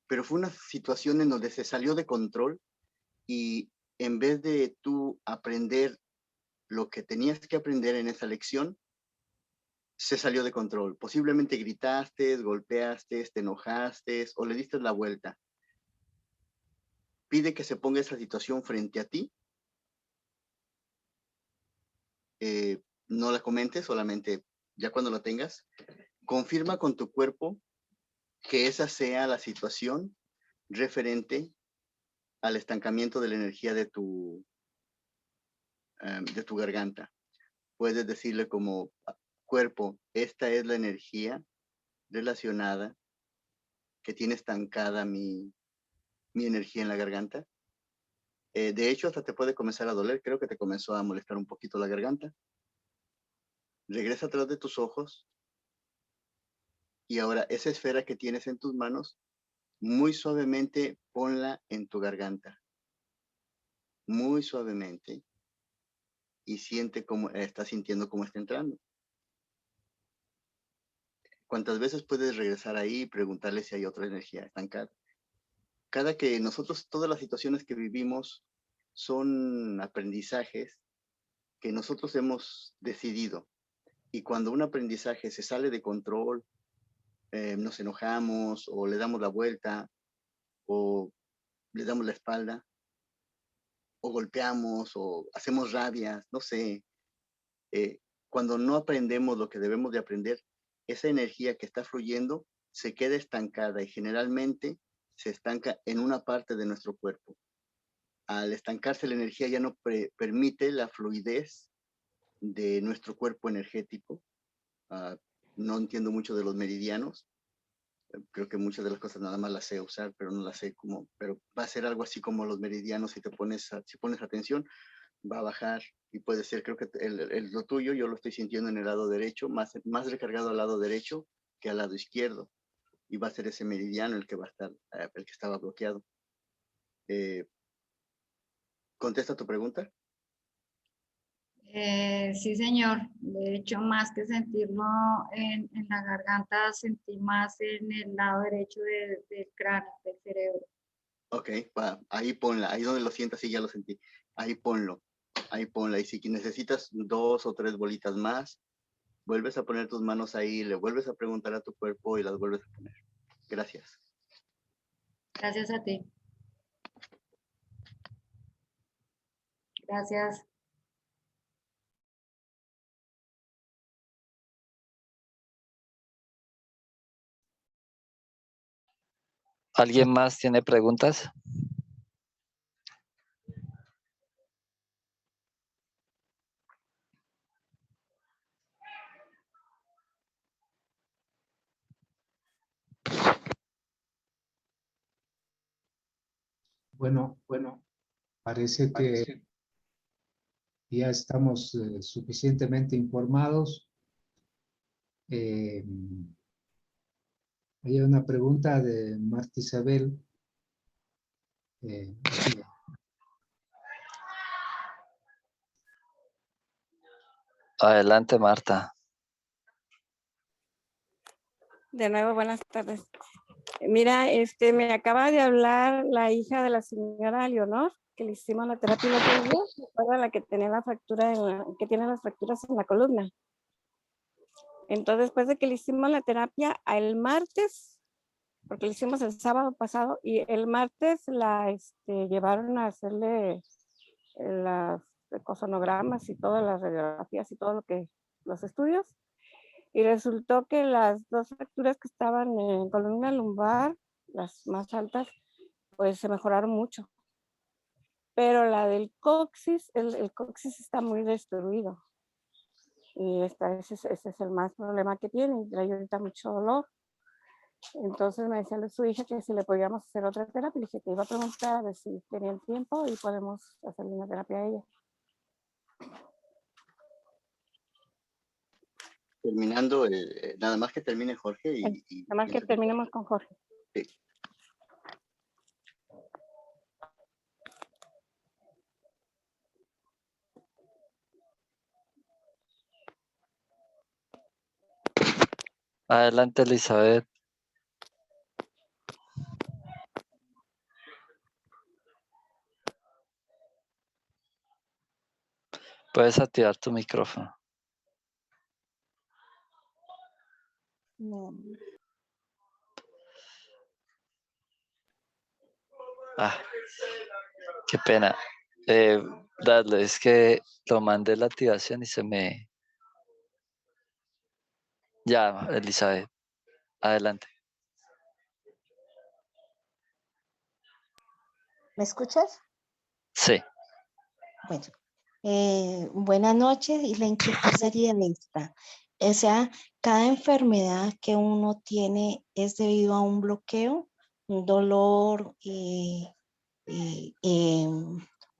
pero fue una situación en donde se salió de control y en vez de tú aprender lo que tenías que aprender en esa lección, se salió de control. Posiblemente gritaste, golpeaste, te enojaste o le diste la vuelta. Pide que se ponga esa situación frente a ti. No la comentes, solamente ya cuando la tengas. Confirma con tu cuerpo que esa sea la situación referente al estancamiento de la energía de tu garganta. Puedes decirle como cuerpo, esta es la energía relacionada que tiene estancada mi energía en la garganta. De hecho, hasta te puede comenzar a doler. Creo que te comenzó a molestar un poquito la garganta. Regresa atrás de tus ojos. Y ahora, esa esfera que tienes en tus manos, muy suavemente ponla en tu garganta. Muy suavemente. Y siente cómo estás sintiendo cómo está entrando. ¿Cuántas veces puedes regresar ahí y preguntarle si hay otra energía estancada? Cada que nosotros, todas las situaciones que vivimos son aprendizajes que nosotros hemos decidido. Y cuando un aprendizaje se sale de control, nos enojamos o le damos la vuelta o le damos la espalda o golpeamos o hacemos rabias, no sé. Cuando no aprendemos lo que debemos de aprender, esa energía que está fluyendo se queda estancada y generalmente se estanca en una parte de nuestro cuerpo. Al estancarse la energía ya no permite la fluidez de nuestro cuerpo energético. No entiendo mucho de los meridianos. Creo que muchas de las cosas nada más las sé usar, pero no las sé cómo. Pero va a ser algo así como los meridianos. Si pones atención, va a bajar y puede ser, creo que lo tuyo yo lo estoy sintiendo en el lado derecho, más recargado al lado derecho que al lado izquierdo. Y va a ser ese meridiano el que va a estar, el que estaba bloqueado. ¿Contesta tu pregunta? Sí, señor. De hecho, más que sentirlo en la garganta, sentí más en el lado derecho del cráneo, del cerebro. Ok, va, ahí ponla, ahí donde lo sientas, sí, ya lo sentí. Ahí ponlo, ahí ponla. Y si necesitas 2 o 3 bolitas más, vuelves a poner tus manos ahí, le vuelves a preguntar a tu cuerpo y las vuelves a poner. Gracias. Gracias a ti. Gracias. ¿Alguien más tiene preguntas? Bueno, parece que ya estamos suficientemente informados. Hay una pregunta de Marta Isabel. Adelante, Marta. De nuevo, buenas tardes. Mira, me acaba de hablar la hija de la señora Leonor, que le hicimos la terapia el otro día, para la que tenía la fractura, que tiene las fracturas en la columna. Entonces, después de que le hicimos la terapia, el martes, porque le hicimos el sábado pasado, y el martes la llevaron a hacerle las ecosonogramas y todas las radiografías y todo lo que, los estudios. Y resultó que las 2 fracturas que estaban en columna lumbar, las más altas, pues se mejoraron mucho. Pero la del coxis, el coxis está muy destruido. Y ese es el más problema que tiene. Y trae ahorita mucho dolor. Entonces me decía su hija que si le podíamos hacer otra terapia. Le dije que iba a preguntar a ver si tenía el tiempo y podemos hacerle una terapia a ella. Terminando, nada más que termine Jorge Nada más que terminemos con Jorge. Sí. Adelante, Elizabeth. Puedes activar tu micrófono. No. Ah, qué pena. Dale, es que lo mandé la activación y se me... Ya, Elizabeth. Adelante. ¿Me escuchas? Sí. Bueno, buenas noches y la inquietud sería esta. O sea, cada enfermedad que uno tiene es debido a un bloqueo, un dolor,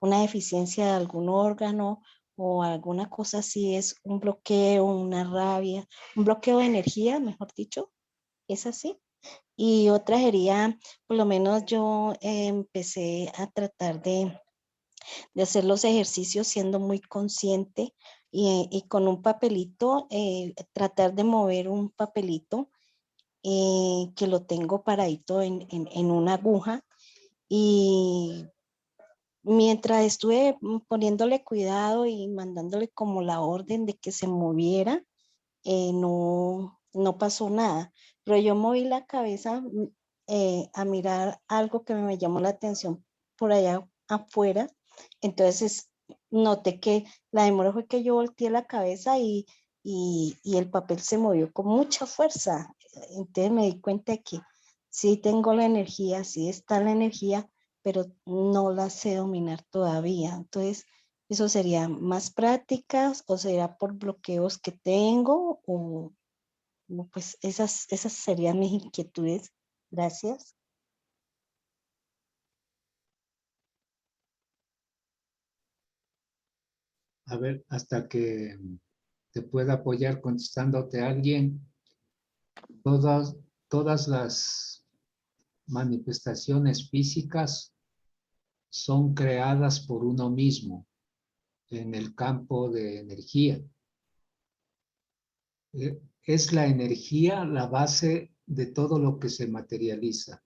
una deficiencia de algún órgano o alguna cosa así, es un bloqueo, una rabia, un bloqueo de energía, mejor dicho, ¿es así? Y otra sería, por lo menos yo empecé a tratar de hacer los ejercicios siendo muy consciente y con un papelito, tratar de mover un papelito que lo tengo paradito en una aguja y mientras estuve poniéndole cuidado y mandándole como la orden de que se moviera, no pasó nada, pero yo moví la cabeza a mirar algo que me llamó la atención por allá afuera. Entonces noté que la demora fue que yo volteé la cabeza y el papel se movió con mucha fuerza. Entonces me di cuenta de que sí tengo la energía, sí está la energía, pero no la sé dominar todavía. Entonces, ¿eso sería más prácticas o será por bloqueos que tengo? O pues esas serían mis inquietudes. Gracias. A ver, hasta que te pueda apoyar contestándote a alguien, todas las manifestaciones físicas son creadas por uno mismo. en el campo de energía. Es la energía la base de todo lo que se materializa.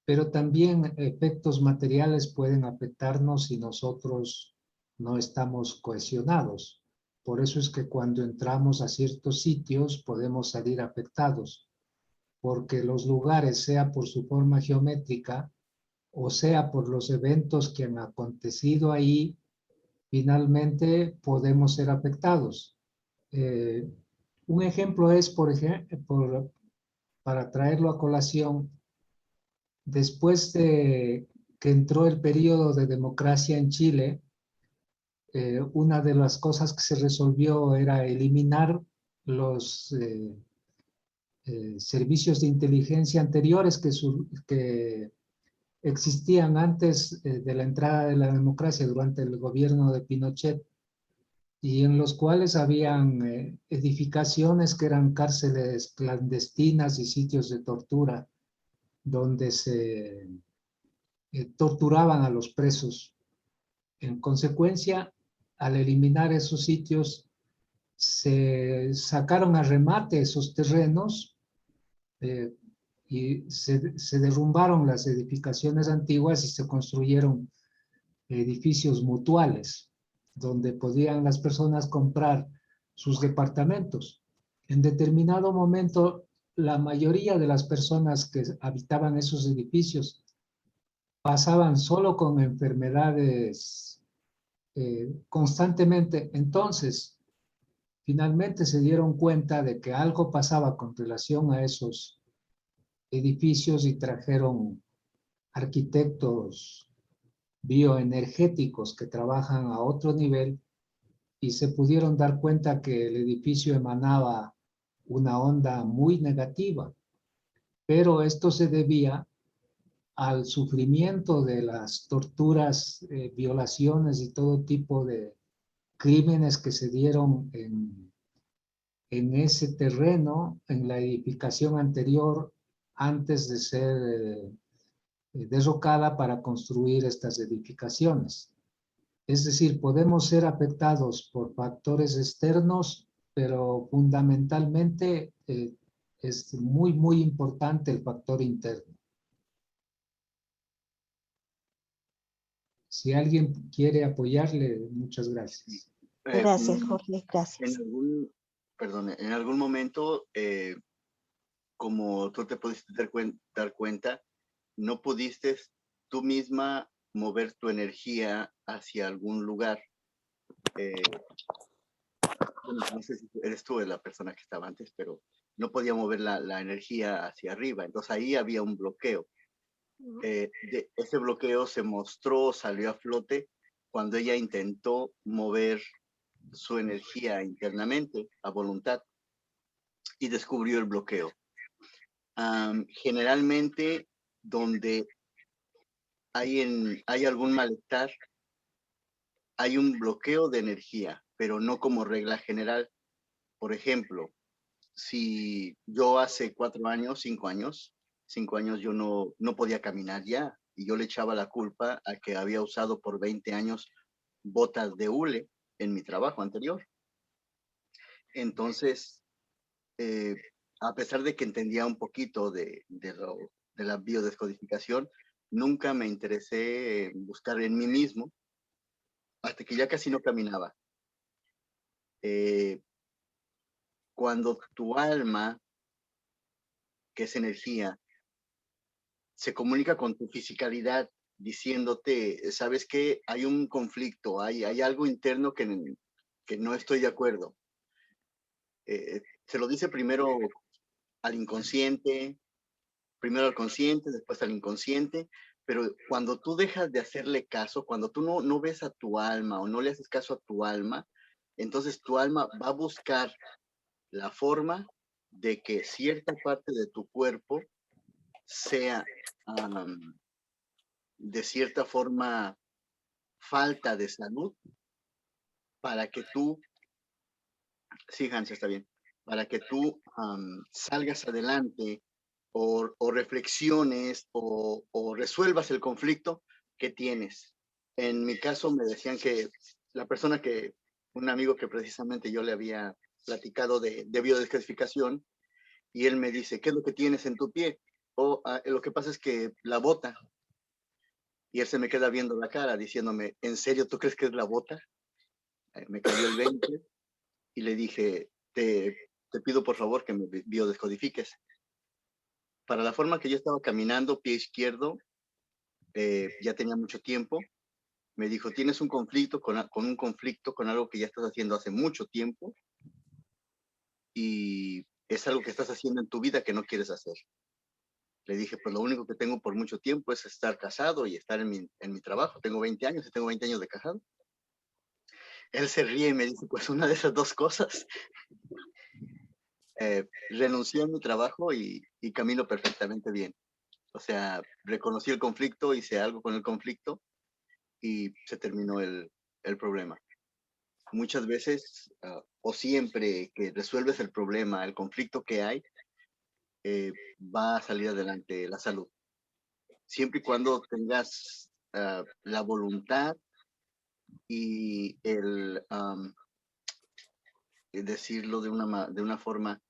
Pero también efectos materiales pueden afectarnos si nosotros no estamos cohesionados. Por eso es que cuando entramos a ciertos sitios podemos salir afectados, porque los lugares, sea por su forma geométrica o sea por los eventos que han acontecido ahí, finalmente podemos ser afectados. Un ejemplo es, por ejemplo, para traerlo a colación, después de que entró el periodo de democracia en Chile, una de las cosas que se resolvió era eliminar los servicios de inteligencia anteriores que existían antes de la entrada de la democracia durante el gobierno de Pinochet, y en los cuales habían edificaciones que eran cárceles clandestinas y sitios de tortura, donde se torturaban a los presos. En consecuencia, al eliminar esos sitios, se sacaron a remate esos terrenos y se derrumbaron las edificaciones antiguas y se construyeron edificios mutuales, donde podían las personas comprar sus departamentos. En determinado momento, la mayoría de las personas que habitaban esos edificios pasaban solo con enfermedades constantemente. Entonces, finalmente se dieron cuenta de que algo pasaba con relación a esos edificios y trajeron arquitectos bioenergéticos que trabajan a otro nivel y se pudieron dar cuenta que el edificio emanaba una onda muy negativa, pero esto se debía al sufrimiento de las torturas, violaciones y todo tipo de crímenes que se dieron en ese terreno, en la edificación anterior, antes de ser derrocada para construir estas edificaciones. Es decir, podemos ser afectados por factores externos, pero fundamentalmente es muy, muy importante el factor interno. Si alguien quiere apoyarle, muchas gracias. Gracias, Jorge, gracias. En algún momento, como tú te pudiste dar cuenta, no pudiste tú misma mover tu energía hacia algún lugar. Bueno, no sé si eres tú la persona que estaba antes, pero no podía mover la energía hacia arriba. Entonces ahí había un bloqueo. Ese bloqueo se mostró, salió a flote cuando ella intentó mover su energía internamente a voluntad y descubrió el bloqueo. Generalmente donde hay algún malestar, hay un bloqueo de energía, pero no como regla general. Por ejemplo, si yo hace 4 años, 5 años, yo no podía caminar ya, y yo le echaba la culpa a que había usado por 20 años botas de hule en mi trabajo anterior. Entonces, a pesar de que entendía un poquito de la biodescodificación, nunca me interesé en buscar en mí mismo hasta que ya casi no caminaba. Cuando tu alma, que es energía, se comunica con tu fisicalidad diciéndote, ¿sabes qué? Hay un conflicto, hay algo interno que no estoy de acuerdo. Se lo dice primero al inconsciente, primero al consciente, después al inconsciente, pero cuando tú dejas de hacerle caso, cuando tú no ves a tu alma o no le haces caso a tu alma, entonces tu alma va a buscar la forma de que cierta parte de tu cuerpo sea de cierta forma falta de salud para que tú, sí, Hans, está bien, para que tú salgas adelante o reflexiones o resuelvas el conflicto que tienes. En mi caso me decían que la persona que, un amigo que precisamente yo le había platicado de biodescodificación, y él me dice, ¿qué es lo que tienes en tu pie? Lo que pasa es que la bota. Y él se me queda viendo la cara diciéndome, ¿en serio tú crees que es la bota? Me cayó el 20 y le dije, te pido por favor que me biodescodifiques. Para la forma que yo estaba caminando, pie izquierdo, ya tenía mucho tiempo. Me dijo, tienes un conflicto con un conflicto con algo que ya estás haciendo hace mucho tiempo y es algo que estás haciendo en tu vida que no quieres hacer. Le dije, pues lo único que tengo por mucho tiempo es estar casado y estar en mi trabajo. Tengo 20 años y tengo 20 años de casado. Él se ríe y me dice, pues una de esas dos cosas. Renuncié a mi trabajo y camino perfectamente bien. O sea, reconocí el conflicto, hice algo con el conflicto y se terminó el problema. Muchas veces o siempre que resuelves el problema, el conflicto que hay, va a salir adelante la salud. Siempre y cuando tengas la voluntad y decirlo de una forma,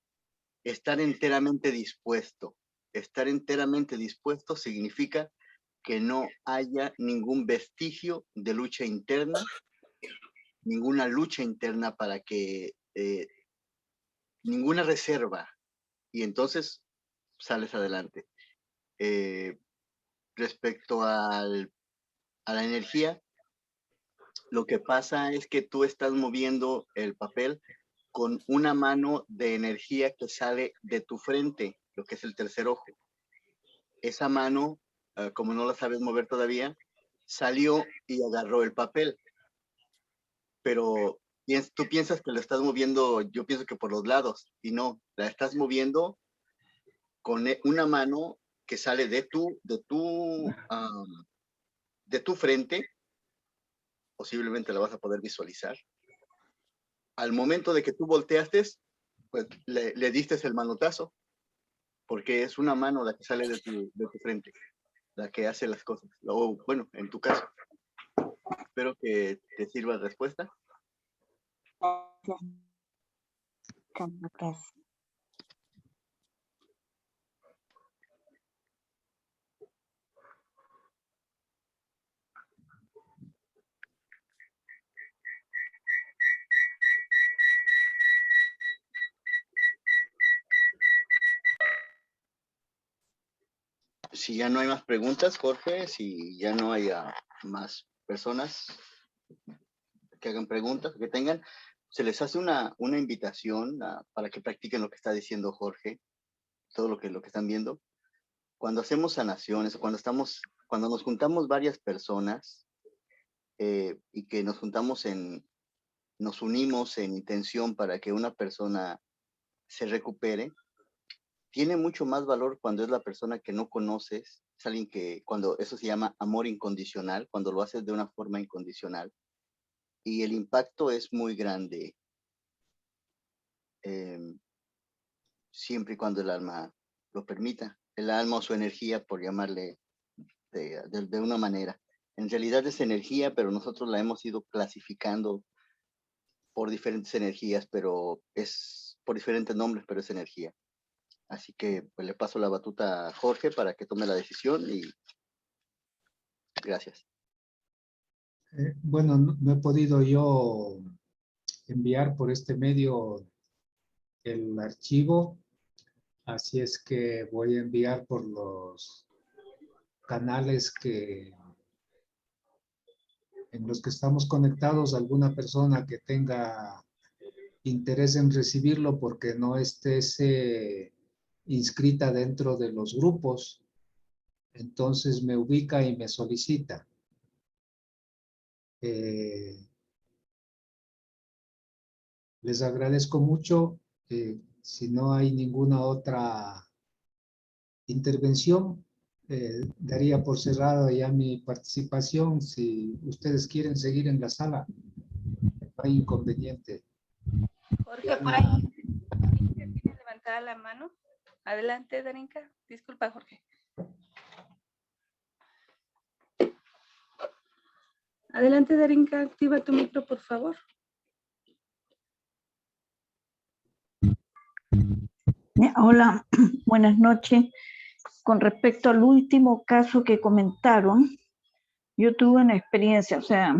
estar enteramente dispuesto. Estar enteramente dispuesto significa que no haya ningún vestigio de lucha interna, ninguna lucha interna para que, ninguna reserva, y entonces sales adelante. Respecto a la energía, lo que pasa es que tú estás moviendo el papel con una mano de energía que sale de tu frente, lo que es el tercer ojo. Esa mano, como no la sabes mover todavía, salió y agarró el papel. Pero tú piensas que lo estás moviendo, yo pienso que por los lados, y no, la estás moviendo con una mano que sale de tu frente. Posiblemente la vas a poder visualizar. Al momento de que tú volteaste, pues le diste el manotazo, porque es una mano la que sale de tu frente, la que hace las cosas. O, bueno, en tu caso. Espero que te sirva la respuesta. Si ya no hay más preguntas, Jorge, si ya no hay más personas que hagan preguntas, que tengan, se les hace una invitación para que practiquen lo que está diciendo Jorge, todo lo que están viendo. Cuando hacemos sanaciones, cuando nos juntamos varias personas y que nos unimos en intención para que una persona se recupere, tiene mucho más valor cuando es la persona que no conoces, es alguien que, cuando eso se llama amor incondicional, cuando lo haces de una forma incondicional. Y el impacto es muy grande, siempre y cuando el alma lo permita. El alma o su energía, por llamarle de una manera. En realidad es energía, pero nosotros la hemos ido clasificando por diferentes energías, pero es por diferentes nombres, pero es energía. Así que pues, le paso la batuta a Jorge para que tome la decisión y gracias. Bueno, no he podido yo enviar por este medio el archivo, así es que voy a enviar por los canales en los que estamos conectados alguna persona que tenga interés en recibirlo porque no esté inscrita dentro de los grupos, entonces me ubica y me solicita. Les agradezco mucho. Si no hay ninguna otra intervención, daría por cerrado ya mi participación. Si ustedes quieren seguir en la sala, no hay inconveniente. Jorge, por ahí tiene levantada la mano. Adelante, Darinka. Disculpa, Jorge. Adelante, Darinka, activa tu micro, por favor. Hola, buenas noches. Con respecto al último caso que comentaron, yo tuve una experiencia, o sea,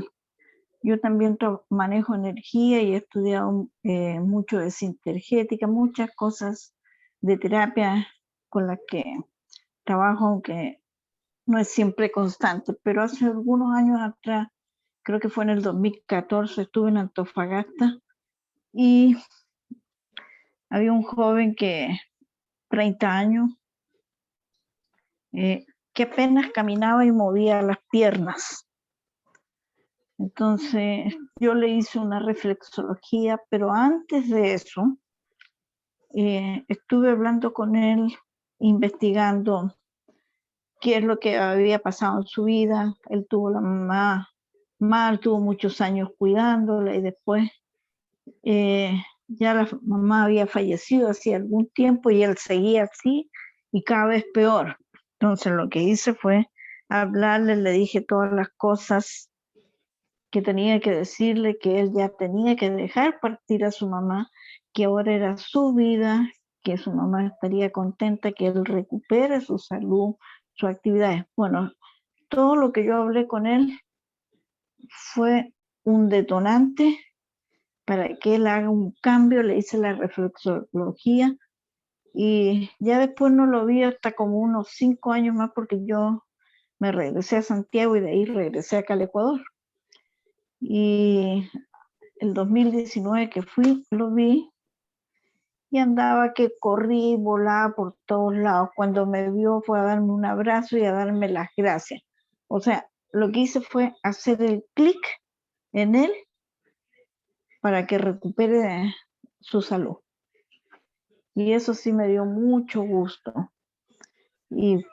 yo también manejo energía y he estudiado mucho de sintergética, muchas cosas de terapia con las que trabajo, aunque no es siempre constante, pero hace algunos años atrás, creo que fue en el 2014, estuve en Antofagasta y había un joven que 30 años, que apenas caminaba y movía las piernas. Entonces yo le hice una reflexología, pero antes de eso estuve hablando con él, investigando qué es lo que había pasado en su vida. Él tuvo la mamá mal, tuvo muchos años cuidándola y después ya la mamá había fallecido hacía algún tiempo y él seguía así y cada vez peor. Entonces lo que hice fue hablarle, le dije todas las cosas que tenía que decirle, que él ya tenía que dejar partir a su mamá, que ahora era su vida, que su mamá estaría contenta, que él recupere su salud, sus actividades. Bueno, todo lo que yo hablé con él fue un detonante para que él haga un cambio. Le hice la reflexología y ya después no lo vi hasta como unos 5 años más, porque yo me regresé a Santiago y de ahí regresé acá al Ecuador. Y el 2019 que fui, lo vi y andaba que corrí y volaba por todos lados. Cuando me vio fue a darme un abrazo y a darme las gracias. O sea, lo que hice fue hacer el clic en él para que recupere su salud. Y eso sí me dio mucho gusto. Y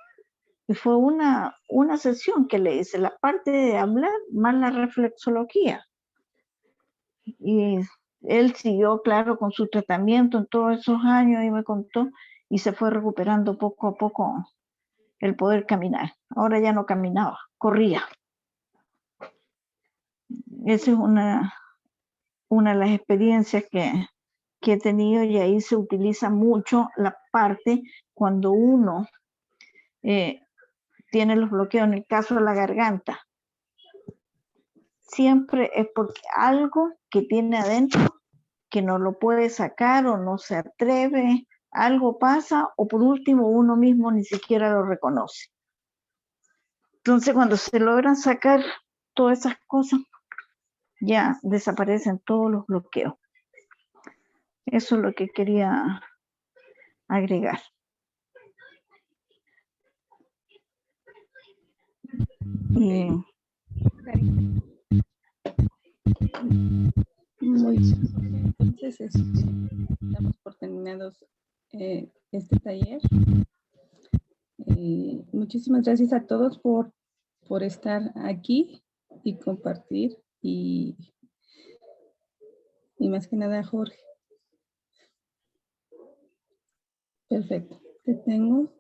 fue una sesión que le hice, la parte de hablar más la reflexología. Y él siguió, claro, con su tratamiento en todos esos años y me contó, y se fue recuperando poco a poco el poder caminar. Ahora ya no caminaba, corría. Esa es una de las experiencias que he tenido, y ahí se utiliza mucho la parte cuando uno tiene los bloqueos, en el caso de la garganta. Siempre es porque algo que tiene adentro que no lo puede sacar o no se atreve, algo pasa, o por último uno mismo ni siquiera lo reconoce. Entonces cuando se logran sacar todas esas cosas, ya desaparecen todos los bloqueos. Eso es lo que quería agregar. Y muy bien. Entonces, damos por terminados este taller. Muchísimas gracias a todos por estar aquí y compartir, y más que nada, Jorge. Perfecto. Te tengo.